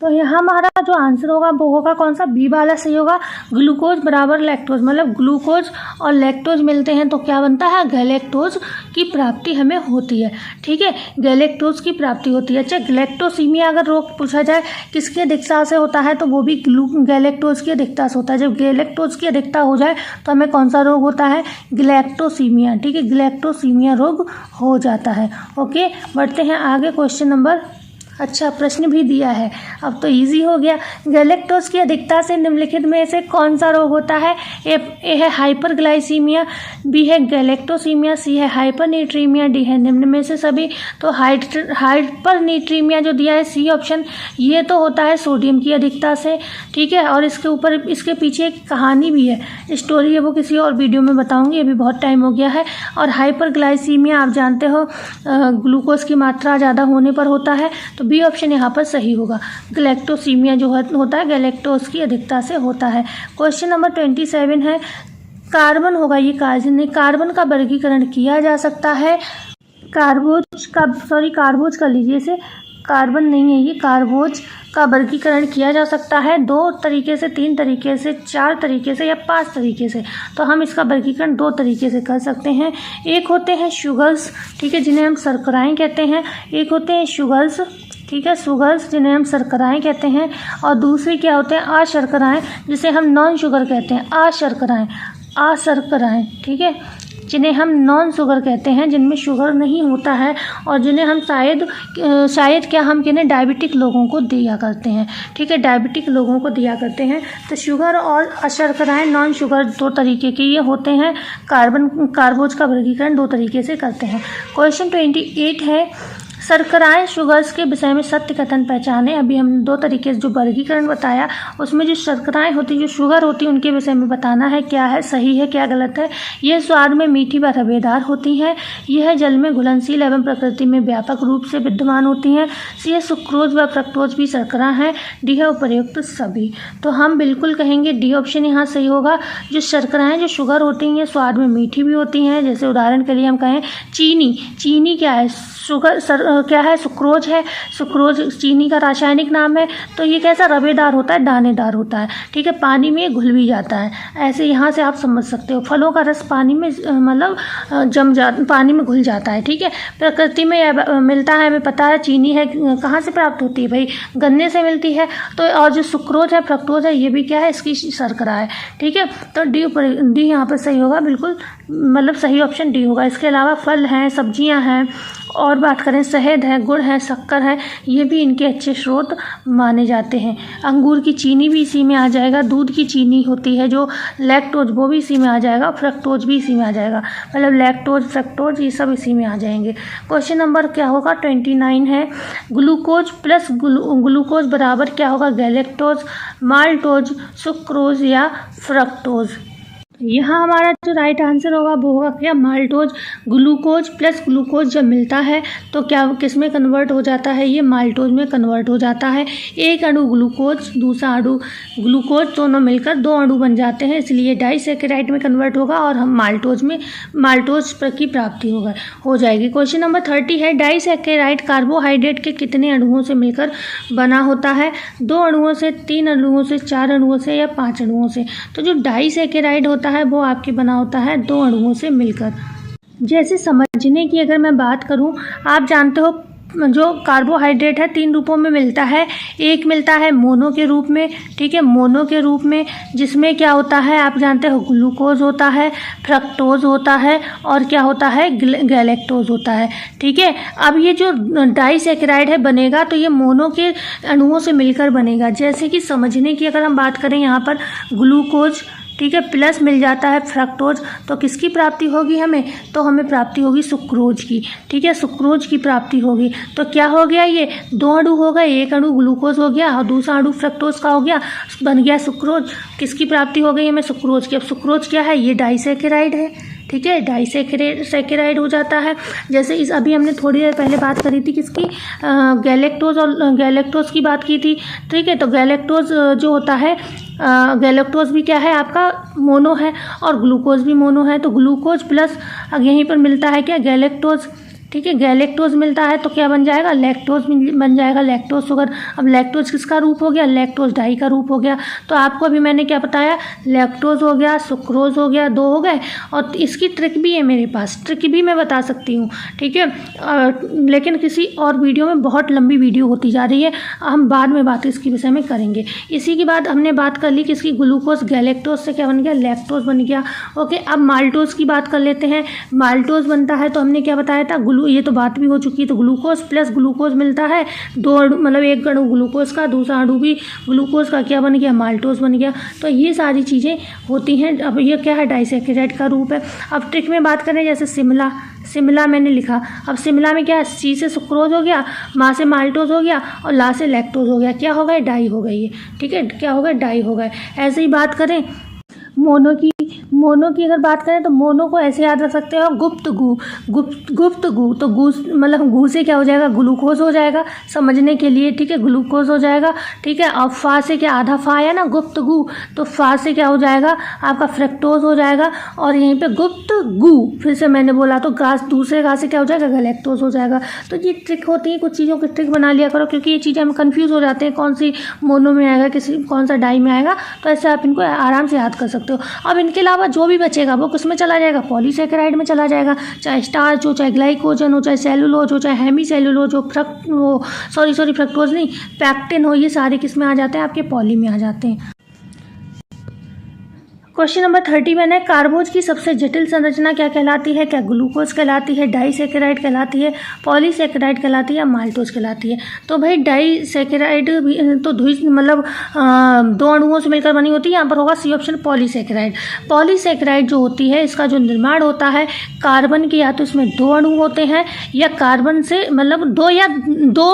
तो यहाँ हमारा जो आंसर होगा वो होगा कौन सा? बी वाला सही होगा। ग्लूकोज बराबर लैक्टोज, मतलब ग्लूकोज और लैक्टोज मिलते हैं तो क्या बनता है? गैलेक्टोज की प्राप्ति हमें होती है। ठीक है, गैलेक्टोज की प्राप्ति होती है। अच्छा, गैलेक्टोसीमिया अगर रोग पूछा जाए किसकी अधिकता से होता है, तो वो भी गैलेक्टोज की अधिकता से होता है। जब गैलेक्टोज की अधिकता हो जाए तो हमें कौन सा रोग होता है? गैलेक्टोसीमिया। ठीक है, गैलेक्टोसीमिया रोग हो जाता है। ओके, बढ़ते हैं आगे। क्वेश्चन नंबर अच्छा प्रश्न भी दिया है, अब तो इजी हो गया। गैलेक्टोज की अधिकता से निम्नलिखित में से कौन सा रोग होता है? ए है हाइपरग्लाइसीमिया, बी है गैलेक्टोसीमिया, सी है हाइपरनेट्रीमिया, डी है निम्न में से सभी। तो हाइपरनेट्रीमिया जो दिया है सी ऑप्शन, ये तो होता है सोडियम की अधिकता से, ठीक है। और इसके ऊपर इसके पीछे एक कहानी भी है, स्टोरी है, वो किसी और वीडियो में बताऊंगी, अभी बहुत टाइम हो गया है। और हाइपरग्लाइसीमिया आप जानते हो ग्लूकोज की मात्रा ज़्यादा होने पर होता है, तो बी ऑप्शन यहाँ पर सही होगा। गैलेक्टोसीमिया जो होता है गैलेक्टोज की अधिकता से होता है। क्वेश्चन नंबर 27 है, कार्बन होगा ये कार्बन का वर्गीकरण किया जा सकता है। कार्बोज का लीजिए इसे, कार्बन नहीं है ये, कार्बोज का वर्गीकरण किया जा सकता है 2 तरीके से, 3 तरीके से, 4 तरीके से या 5 तरीके से। तो हम इसका वर्गीकरण 2 तरीके से कर सकते हैं। एक होते हैं शुगर्स, ठीक है, जिन्हें हम शर्कराएं कहते हैं। एक होते हैं शुगर्स, ठीक है, शुगर्स जिन्हें हम शर्कराएं कहते हैं। और दूसरे क्या होते हैं अशर्कराएं, जिसे हम नॉन शुगर कहते हैं। अशर्कराएं, ठीक है, जिन्हें हम नॉन शुगर कहते हैं, जिनमें शुगर नहीं होता है और जिन्हें हम शायद क्या हम किन्हें डायबिटिक लोगों को दिया करते हैं, ठीक है, डायबिटिक लोगों को दिया करते हैं। तो शुगर और अशर्कराएं नॉन शुगर 2 तरीके के ये होते हैं। कार्बोज का वर्गीकरण 2 तरीके से करते हैं। क्वेश्चन 28 है, शर्कराएं शुगर्स के विषय में सत्य कथन पहचाने। अभी हम 2 तरीके से जो वर्गीकरण बताया, उसमें जो शर्कराएं होती, जो शुगर होती, उनके विषय में बताना है क्या है सही है क्या गलत है। ये स्वाद में मीठी व रवेदार होती हैं। यह जल में घुलनशील एवं प्रकृति में व्यापक रूप से विद्यमान होती हैं। ये सुक्रोज व फ्रक्टोज भी शर्करा हैं। डी है उपर्युक्त सभी। तो हम बिल्कुल कहेंगे डी ऑप्शन यहाँ सही होगा। जो शर्कराएं जो शुगर होती हैं, ये स्वाद में मीठी भी होती हैं। जैसे उदाहरण के लिए हम कहें चीनी क्या है, क्या है, सुक्रोज है। सुक्रोज चीनी का रासायनिक नाम है। तो ये कैसा रवेदार होता है, दानेदार होता है, ठीक है, पानी में घुल भी जाता है। ऐसे यहाँ से आप समझ सकते हो, फलों का रस पानी में पानी में घुल जाता है, ठीक है। प्रकृति में मिलता है, हमें पता है। चीनी है कहाँ से प्राप्त होती है भाई, गन्ने से मिलती है। तो और जो सुक्रोज है फ्रक्टोज है, ये भी क्या है, इसकी शर्करा है, ठीक है। तो डी यहाँ पर सही होगा, बिल्कुल सही ऑप्शन डी होगा। इसके अलावा फल हैं, सब्जियां हैं, और बात करें शहद है, गुड़ है, शक्कर है, ये भी इनके अच्छे स्रोत माने जाते हैं। अंगूर की चीनी भी इसी में आ जाएगा। दूध की चीनी होती है जो लैक्टोज, वो भी इसी में आ जाएगा। फ्रक्टोज भी इसी में आ जाएगा, लैक्टोज फ्रक्टोज ये सब इसी में आ जाएंगे। क्वेश्चन नंबर क्या होगा 29 है, ग्लूकोज प्लस ग्लूकोज बराबर क्या होगा, गैलेक्टोज, माल्टोज, सुक्रोज या फ्रक्टोज। यहाँ हमारा जो राइट आंसर होगा वो होगा क्या, माल्टोज। ग्लूकोज प्लस ग्लूकोज जब मिलता है तो क्या किस में कन्वर्ट हो जाता है, ये माल्टोज में कन्वर्ट हो जाता है। एक अणु ग्लूकोज, दूसरा अणु ग्लूकोज, दोनों मिलकर 2 अणु बन जाते हैं, इसलिए डाइसैकेराइड में कन्वर्ट होगा और हम माल्टोज की प्राप्ति हो जाएगी। क्वेश्चन नंबर 30 है, डाइसैकेराइड कार्बोहाइड्रेट के कितने अणुओं से मिलकर बना होता है, 2 अणुओं से, 3 अणुओं से, 4 अणुओं से या 5 अणुओं से। तो जो डाइसैकेराइड होता है वो आपके बना होता है 2 अणुओं से मिलकर। जैसे समझने की अगर मैं बात करूं, आप जानते हो जो कार्बोहाइड्रेट है 3 रूपों में मिलता है। एक मिलता है मोनो के रूप में, ठीक है, मोनो के रूप में, जिसमें क्या होता है आप जानते हो, ग्लूकोज होता है, फ्रक्टोज होता है और क्या होता है, गैलेक्टोज होता है, ठीक है। अब ये जो डाइसैकेराइड है बनेगा तो ये मोनो के अणुओं से मिलकर बनेगा। जैसे कि समझने की अगर हम बात करें, यहाँ पर ग्लूकोज, ठीक है, प्लस मिल जाता है फ्रक्टोज, तो किसकी प्राप्ति होगी हमें, तो हमें प्राप्ति होगी सुक्रोज की, ठीक है, सुक्रोज की प्राप्ति होगी। तो क्या हो गया, ये 2 अणु हो गए, एक अणु ग्लूकोज हो गया और दूसरा अणु फ्रक्टोज का हो गया, बन गया सुक्रोज। किसकी प्राप्ति हो गई हमें, सुक्रोज की। अब सुक्रोज क्या है, ये डाइसैकेराइड है, ठीक है, डाइसैकेराइड हो जाता है। जैसे अभी हमने थोड़ी देर पहले बात करी थी किसकी, गैलेक्टोज और गैलेक्टोज की बात की थी, ठीक है। तो गैलेक्टोज जो होता है, गैलेक्टोज भी क्या है आपका, मोनो है और ग्लूकोज भी मोनो है। तो ग्लूकोज प्लस अब यहीं पर मिलता है क्या, गैलेक्टोज, ठीक है, गैलेक्टोज मिलता है तो क्या बन जाएगा, लैक्टोज बन जाएगा, लैक्टोज शुगर। अब लैक्टोज किसका रूप हो गया, लैक्टोज डाई का रूप हो गया। तो आपको अभी मैंने क्या बताया, लैक्टोज हो गया, सुक्रोज हो गया, 2 हो गए। और इसकी ट्रिक भी है मेरे पास, ट्रिक भी मैं बता सकती हूँ, ठीक है, लेकिन किसी और वीडियो में, बहुत लंबी वीडियो होती जा रही है, हम बाद में बात इसके विषय में करेंगे। इसी के बाद हमने बात कर ली किसकी, ग्लूकोज, गैलेक्टोज से क्या बन गया, लैक्टोज बन गया, ओके। अब माल्टोज की बात कर लेते हैं। माल्टोज बनता है तो हमने क्या बताया था, ये तो बात भी हो चुकी है। तो ग्लूकोज प्लस ग्लूकोज मिलता है, दो मतलब एक अणु ग्लूकोज का, दूसरा अणु भी ग्लूकोज का क्या बन गया, माल्टोज बन गया। तो ये सारी चीज़ें होती हैं। अब ये क्या है, डाइसैकेराइड का रूप है। अब ट्रिक में बात करें, जैसे शिमला मैंने लिखा, अब शिमला में क्या है, सी से सुक्रोज हो गया, मा से माल्टोज हो गया और ला से लैक्टोज हो गया, क्या हो गया, डाई हो गई है। ठीक है, क्या हो गया, डाई हो गए। ऐसे ही बात करें मोनो की अगर बात करें तो मोनो को ऐसे याद रख सकते हो, गुप्त गु। तो गु मतलब गु से क्या हो जाएगा, ग्लूकोज हो जाएगा, समझने के लिए। ठीक है, ग्लूकोज हो जाएगा। ठीक है, अब फा से क्या, आधा फा है ना, गुप्त गु, तो फा से क्या हो जाएगा आपका, फ्रक्टोज हो जाएगा। और यहीं पे गुप्त गु, फिर से मैंने बोला तो गा, दूसरे गा से क्या हो जाएगा, गलैक्टोज हो जाएगा। तो ये ट्रिक होती है, कुछ चीज़ों की ट्रिक बना लिया करो, क्योंकि ये चीज़ें हम कन्फ्यूज़ हो जाते हैं, कौन सी मोनो में आएगा, कौन सा डाई में आएगा। तो ऐसे आप इनको आराम से याद कर सकते हो। अब इनके अलावा जो भी बचेगा वो किस में चला जाएगा, पॉलीसैकेराइड में चला जाएगा। चाहे स्टार्च हो, चाहे ग्लाइकोजन हो, चाहे सेलुलोज हो, चाहे हेमी सेलुलोज हो, फ्रक्टोज नहीं, पैक्टिन हो, ये सारे किस में आ जाते हैं, आपके पॉली में आ जाते हैं। क्वेश्चन नंबर 31 है, कार्बोज की सबसे जटिल संरचना क्या कहलाती है? क्या ग्लूकोज कहलाती है, डाइसैकेराइड कहलाती है, पॉलीसैकेराइड कहलाती है या माल्टोज कहलाती है? तो भाई डाइसैकेराइड तो मतलब दो अणुओं से मिलकर बनी होती है। यहाँ पर होगा सी ऑप्शन, पॉलीसैकेराइड। पॉलीसैकेराइड जो होती है, इसका जो निर्माण होता है कार्बन के, या तो इसमें दो अणु होते हैं या कार्बन से मतलब दो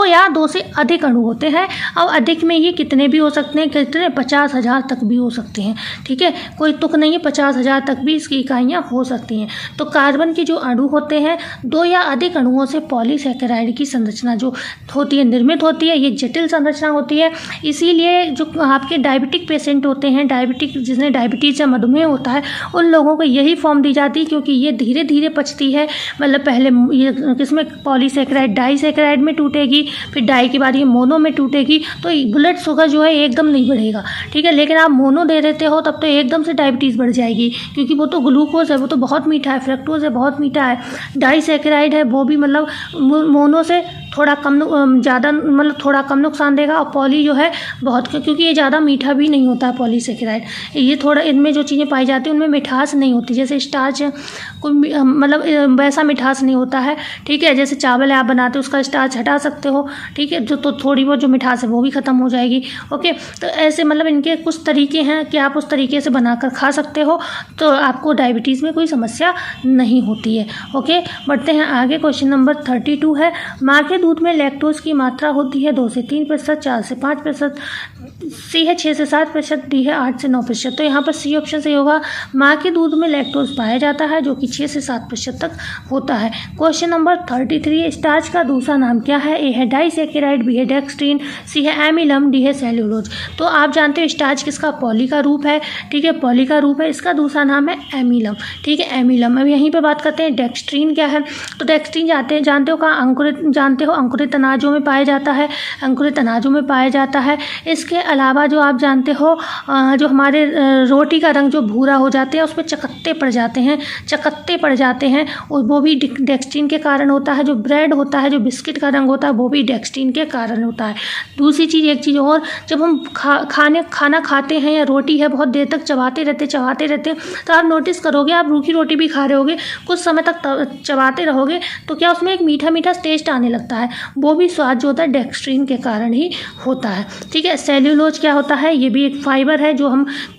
या दो से अधिक अणु होते हैं। अब अधिक में ये कितने भी हो सकते हैं, कितने, 50,000 तक भी हो सकते हैं। ठीक है, कोई तुक नहीं है, 50,000 तक भी इसकी इकाइयाँ हो सकती हैं। तो कार्बन के जो अणु होते हैं, दो या अधिक अणुओं से पॉलीसैकेराइड की संरचना जो होती है, निर्मित होती है। ये जटिल संरचना होती है। इसीलिए जो आपके डायबिटिक पेशेंट होते हैं, जिसने डायबिटीज़ या मधुमेह होता है, उन लोगों को यही फॉर्म दी जाती है, क्योंकि ये धीरे धीरे पचती है। मतलब पहले ये किसमें, पॉलीसैकेराइड डाइसैकेराइड में टूटेगी, फिर डाई के बाद ये मोनो में टूटेगी। तो ब्लड शुगर जो है एकदम नहीं बढ़ेगा। ठीक है, लेकिन आप मोनो दे देते हो तब तो एकदम से डायबिटीज़ बढ़ जाएगी, क्योंकि वो तो ग्लूकोज है, वो तो बहुत मीठा है, फ्रक्टोज है, बहुत मीठा है। डाइसैकेराइड है, वो भी मतलब मोनो से थोड़ा कम ज़्यादा मतलब थोड़ा कम नुकसान देगा। और पॉली जो है बहुत, क्योंकि ये ज़्यादा मीठा भी नहीं होता है पॉलीसैकेराइड। ये थोड़ा, इनमें जो चीज़ें पाई जाती हैं उनमें मिठास नहीं होती। जैसे स्टार्च कोई मतलब वैसा मिठास नहीं होता है। ठीक है, जैसे चावल आप बनाते हो, उसका स्टार्च हटा सकते हो। ठीक है, जो तो थोड़ी बहुत जो मिठास है वो भी ख़त्म हो जाएगी। ओके, तो ऐसे मतलब इनके कुछ तरीके हैं कि आप उस तरीके से बनाकर खा सकते हो, तो आपको डायबिटीज़ में कोई समस्या नहीं होती है। ओके, बढ़ते हैं आगे। क्वेश्चन नंबर 32 है, माँ के दूध में लैक्टोज की मात्रा होती है 2 से 3%, 4 से 5%, सी है 6 से 7%, डी है 8 से 9%। तो यहाँ पर सी ऑप्शन सही होगा। माँ के दूध में लैक्टोज पाया जाता है, जो कि 6 से 7% तक होता है। क्वेश्चन नंबर 33, स्टार्च का दूसरा नाम क्या है? ए है डाइसैकेराइड, बी है डेक्स्ट्रीन, सी है एमिलम, डी है सेल्यूलोज। तो आप जानते हो स्टार्च किसका, पॉली का रूप है। ठीक है, पॉली का रूप है, इसका दूसरा नाम है एमिलम। ठीक है, एमिलम। अब यहीं पे बात करते हैं डेक्स्ट्रीन क्या है। तो डेक्स्ट्रीन जानते हो कहाँ अंकुरित अनाजों में पाया जाता है, अंकुरित अनाजों में पाया जाता है। इसके अलावा जो आप जानते हो, जो हमारे रोटी का रंग जो भूरा हो जाते हैं, उस पर चकत्ते पड़ जाते हैं, और वो भी डेक्स्ट्रीन के कारण होता है। जो ब्रेड होता है, जो बिस्किट का रंग होता है, वो भी डेक्स्ट्रीन के कारण होता है। दूसरी चीज़, एक चीज़ और, जब हम खाना खाते हैं या रोटी है, बहुत देर तक चबाते रहते, तो आप नोटिस करोगे, आप रूखी रोटी भी खा रहे होगे, कुछ समय तक चबाते रहोगे तो क्या उसमें एक मीठा टेस्ट आने लगता है। वो भी स्वाद जो होता है डेक्स्ट्रीन के कारण ही होता है। ठीक है, सेल्यूलोज क्या होता है? ये भी एक फाइबर है जो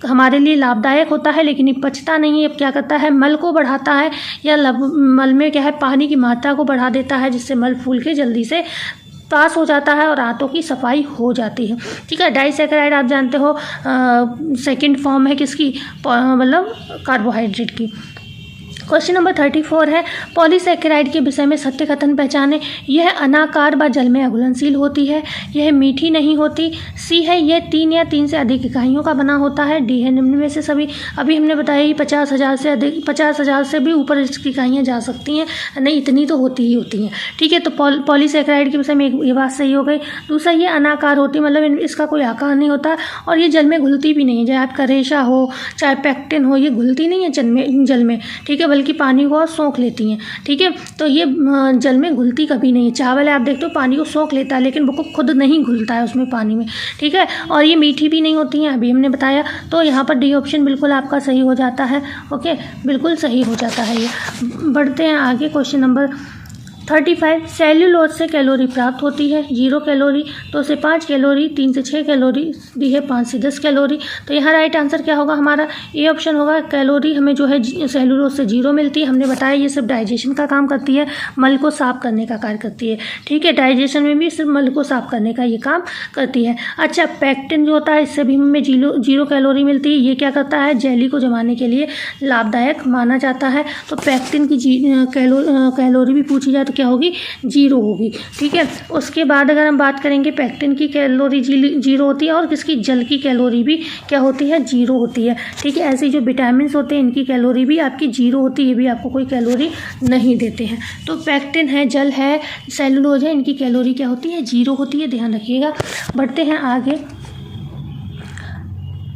हमारे लिए लाभदायक होता है, लेकिन ये पचता नहीं है। क्या करता है, मल को बढ़ाता है, या मल में क्या है, पानी की मात्रा को बढ़ा देता है, जिससे मल फूल के जल्दी से पास हो जाता है और आंतों की सफाई हो जाती है। ठीक है, डाइसैकेराइड आप जानते हो सेकंड फॉर्म है किसकी, मतलब कार्बोहाइड्रेट की। क्वेश्चन नंबर 34 है, पॉलीसैकेराइड के विषय में सत्य कथन पहचाने। यह अनाकार व जल में अघुलनशील होती है, यह मीठी नहीं होती। सी है यह 3 या 3 से अधिक इकाइयों का बना होता है। डी है निम्न में से सभी। अभी हमने बताया ही 50,000 से अधिक, 50,000 से भी ऊपर इसकी इकाइयाँ जा सकती हैं, नहीं इतनी तो होती ही होती हैं। ठीक है, तो पॉलीसैकेराइड के विषय में ये बात सही हो गई। दूसरा, ये अनाकार होती, मतलब इसका कोई आकार नहीं होता, और ये जल में घुलती भी नहीं है। चाहे आपका रेशा हो, चाहे पैक्टिन हो, ये घुलती नहीं है जल में। ठीक है, बल्कि पानी को सोख लेती हैं। ठीक है, तो ये जल में घुलती कभी नहीं है। चावल है, आप देखते हो पानी को सोख लेता है, लेकिन वो खुद नहीं घुलता है उसमें पानी में। ठीक है, और ये मीठी भी नहीं होती हैं, अभी हमने बताया। तो यहाँ पर डी ऑप्शन बिल्कुल आपका सही हो जाता है। ओके, बिल्कुल सही हो जाता है ये। बढ़ते हैं आगे। क्वेश्चन नंबर 35 सेल्यूलोज से कैलोरी प्राप्त होती है 0 कैलोरी, 2 से 5 कैलोरी, 3 से 6 कैलोरी, डी है 5 से 10 कैलोरी। तो यहाँ राइट आंसर क्या होगा हमारा, ए ऑप्शन होगा। कैलोरी हमें जो है सेल्यूलोज से 0 मिलती है। हमने बताया ये सिर्फ डाइजेशन का काम करती है, मल को साफ करने का कार्य करती है। ठीक है, डाइजेशन में भी सिर्फ मल को साफ करने का ये काम करती है। अच्छा, पैक्टिन जो होता है इससे भी हमें 0 कैलोरी मिलती है। ये क्या करता है, जेली को जमाने के लिए लाभदायक माना जाता है। तो पैक्टिन की कैलोरी भी पूछी जाए तो क्या होगी, 0 होगी। ठीक है, उसके बाद अगर हम बात करेंगे पैक्टिन की कैलोरी 0 होती है और किसकी, जल की कैलोरी भी क्या होती है, 0 होती है। ठीक है, ऐसे जो विटामिन होते हैं इनकी कैलोरी भी आपकी 0 होती है, ये भी आपको कोई कैलोरी नहीं देते हैं। तो पैक्टिन है, जल है, सेलुलोज है, इनकी कैलोरी क्या होती है, 0 होती है, ध्यान रखिएगा। बढ़ते हैं आगे।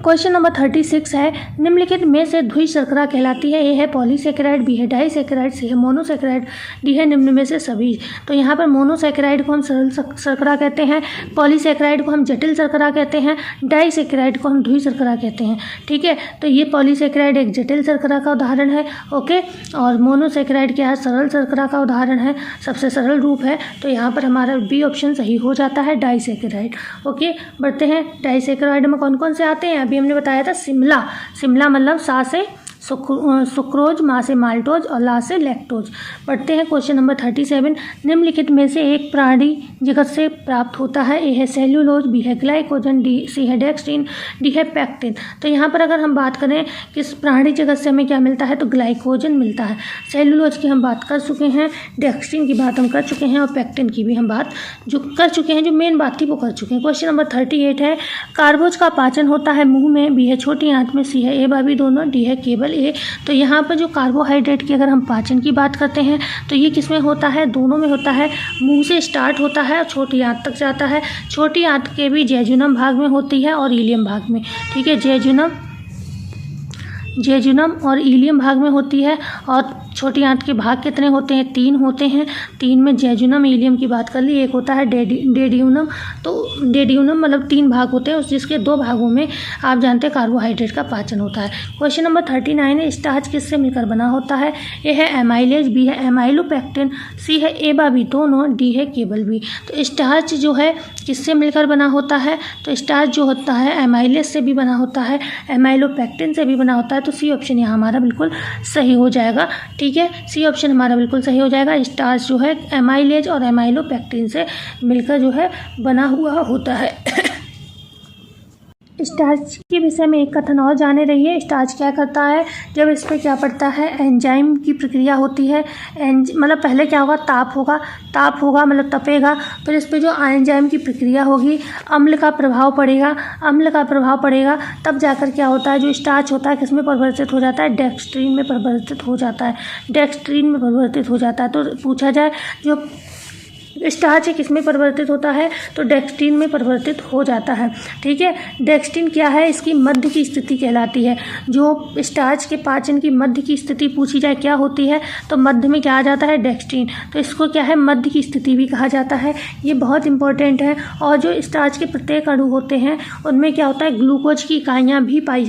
क्वेश्चन नंबर 36 है, निम्नलिखित में से द्विज शर्करा कहलाती है। ए है पॉलीसेकेराइड, बी है डाइसेकेराइड, सी है मोनोसेकेराइड, डी है निम्न में से सभी। तो यहाँ पर मोनोसेकेराइड को हम सरल शर्करा कहते हैं, पॉलीसेकेराइड को हम जटिल शर्करा कहते हैं, डाइसेकेराइड को हम द्विज शर्करा कहते हैं। ठीक है, तो ये पॉलीसेकेराइड एक जटिल शर्करा का उदाहरण है। ओके, और मोनोसेकेराइड क्या है, सरल शर्करा का उदाहरण है, सबसे सरल रूप है। तो यहाँ पर हमारा बी ऑप्शन सही हो जाता है, डाइसेकेराइड। ओके, बढ़ते हैं। डाइसेकेराइड में कौन कौन से आते हैं, अभी हमने बताया था शिमला मतलब सा से सुक्रोज, मा से माल्टोज और ला से लैक्टोज। पढ़ते हैं क्वेश्चन नंबर 37, निम्नलिखित में से एक प्राणी जगत से प्राप्त होता है। ए है सेल्यूलोज, बी है ग्लाइकोजन, सी है डेक्स्ट्रीन, डी है पैक्टिन। तो यहाँ पर अगर हम बात करें कि प्राणी जगत से हमें क्या मिलता है, तो ग्लाइकोजन मिलता है। सेल्यूलोज की हम बात कर चुके हैं, डेक्स्ट्रीन की बात हम कर चुके हैं और पैक्टिन की भी हम बात जो कर चुके हैं, जो मेन बात थी वो कर चुके हैं। क्वेश्चन नंबर 38 है, कार्बोज का पाचन होता है मुंह में, बी है छोटी आंत में, सी है ए बाबी दोनों, डी है केवल ए। तो यहाँ पर जो कार्बोहाइड्रेट की अगर हम पाचन की बात करते हैं तो ये किस में होता है, दोनों में होता है। मुंह से स्टार्ट होता है और छोटी आंत तक जाता है। छोटी आंत के भी जेजुनम भाग में होती है और इलियम भाग में। ठीक है, जेजुनम और इलियम भाग में होती है। और छोटी आंत के भाग कितने होते हैं, 3 होते हैं। 3 में जेजुनम इलियम की बात कर ली, एक होता है डेडियूनम। तो डेडियूनम मतलब 3 भाग होते हैं, जिसके 2 भागों में आप जानते हैं कार्बोहाइड्रेट का पाचन होता है। क्वेश्चन नंबर 39 है, स्टार्च किससे मिलकर बना होता है। ए है एमाइलेज, बी है एमाइलोपेक्टिन, सी है ए बी दोनों, डी है केवल बी। तो स्टार्च जो है किससे मिलकर बना होता है, तो स्टार्च जो होता है एमाइलेज से भी बना होता है, एमाइलोपेक्टिन से भी बना होता है। तो सी ऑप्शन यहाँ हमारा बिल्कुल सही हो जाएगा। ठीक है, सी ऑप्शन हमारा बिल्कुल सही हो जाएगा। स्टार्च जो है एमाइलेज और एमाइलोपेक्टिन से मिलकर जो है बना हुआ होता है। स्टार्च के विषय में एक कथन और जाने रहिए। स्टार्च क्या करता है, जब इस पर क्या पड़ता है, एंजाइम की प्रक्रिया होती है। मतलब पहले क्या होगा, ताप होगा मतलब तपेगा, फिर इस पर जो एंजाइम की प्रक्रिया होगी, अम्ल का प्रभाव पड़ेगा, तब जाकर क्या होता है, जो स्टार्च होता है किस में परिवर्तित हो जाता है, डेक्स्ट्रीन में परिवर्तित हो जाता है। तो पूछा जाए जो स्टार्च है किस में परिवर्तित होता है, तो डेक्स्ट्रीन में परिवर्तित हो जाता है। ठीक है, डेक्स्ट्रीन क्या है, इसकी मध्य की स्थिति कहलाती है। जो स्टार्च के पाचन की मध्य की स्थिति पूछी जाए क्या होती है, तो मध्य में क्या आ जाता है, डेक्स्ट्रीन। तो इसको क्या है, मध्य की स्थिति भी कहा जाता है। ये बहुत इंपॉर्टेंट है। और जो स्टार्च के प्रत्येक अणु होते हैं उनमें क्या होता है, ग्लूकोज की इकाइयाँ भी पाई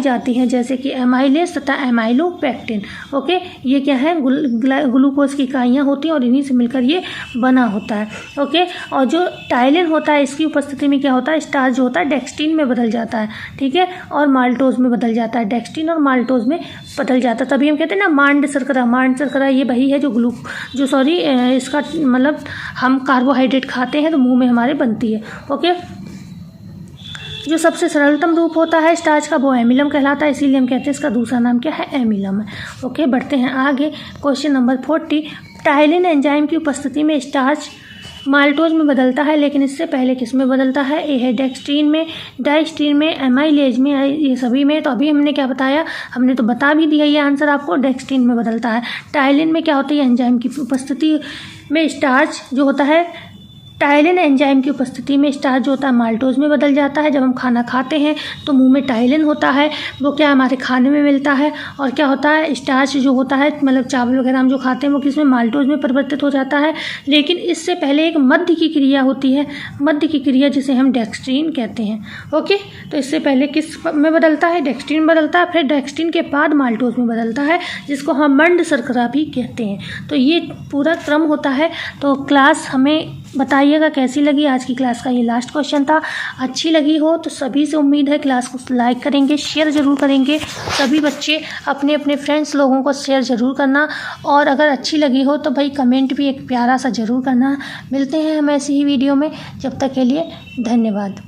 जाती हैं, जैसे कि एमाइलेज तथा एमाइलोपेक्टिन। ओके, ये क्या है, ग्लूकोज की इकाइयाँ होती हैं और इन्हीं से मिलकर ये बना होता है। ओके, और जो टाइलिन होता है इसकी उपस्थिति में क्या होता है, स्टार्च जो होता है डेक्स्ट्रीन में बदल जाता है। ठीक है, और माल्टोज में बदल जाता है, डेक्स्ट्रीन और माल्टोज में बदल जाता है। तभी हम कहते हैं ना मांड शर्करा, ये वही है जो इसका मतलब हम कार्बोहाइड्रेट खाते हैं तो मुंह में हमारे बनती है। ओके, जो सबसे सरलतम रूप होता है स्टार्च का वो एमिलम कहलाता है, इसीलिए हम कहते हैं इसका दूसरा नाम क्या है, एमिलम है। ओके, बढ़ते हैं आगे। क्वेश्चन नंबर 40, टाइलिन एंजाइम की उपस्थिति में स्टार्च माल्टोज में बदलता है, लेकिन इससे पहले किस में बदलता है, ए है डेक्स्ट्रीन में, डाइस्ट्रीन में, एमाइलेज में, ये सभी में। तो अभी हमने क्या बताया, हमने तो बता भी दिया ये आंसर आपको, डेक्स्ट्रीन में बदलता है। टाइलिन में क्या होता है, एंजाइम की उपस्थिति में स्टार्च जो होता है टाइलिन एंजाइम की उपस्थिति में स्टार्च जो होता है माल्टोज में बदल जाता है। जब हम खाना खाते हैं तो मुंह में टाइलिन होता है, वो क्या हमारे खाने में मिलता है, और क्या होता है स्टार्च जो होता है मतलब चावल वगैरह हम जो खाते हैं वो किसमें माल्टोज में परिवर्तित हो जाता है। लेकिन इससे पहले एक मध्य की क्रिया होती है, मध्य की क्रिया जिसे हम डेक्स्ट्रीन कहते हैं। ओके, तो इससे पहले किस में बदलता है, डेक्स्ट्रीन बदलता है, फिर डेक्स्ट्रीन के बाद माल्टोज में बदलता है, जिसको हम मंड शर्करा भी कहते हैं। तो ये पूरा क्रम होता है। तो क्लास हमें बताइएगा कैसी लगी। आज की क्लास का ये लास्ट क्वेश्चन था। अच्छी लगी हो तो सभी से उम्मीद है क्लास को लाइक करेंगे, शेयर ज़रूर करेंगे। सभी बच्चे अपने अपने फ्रेंड्स लोगों को शेयर ज़रूर करना, और अगर अच्छी लगी हो तो भाई कमेंट भी एक प्यारा सा ज़रूर करना। मिलते हैं हम ऐसी ही वीडियो में, जब तक के लिए धन्यवाद।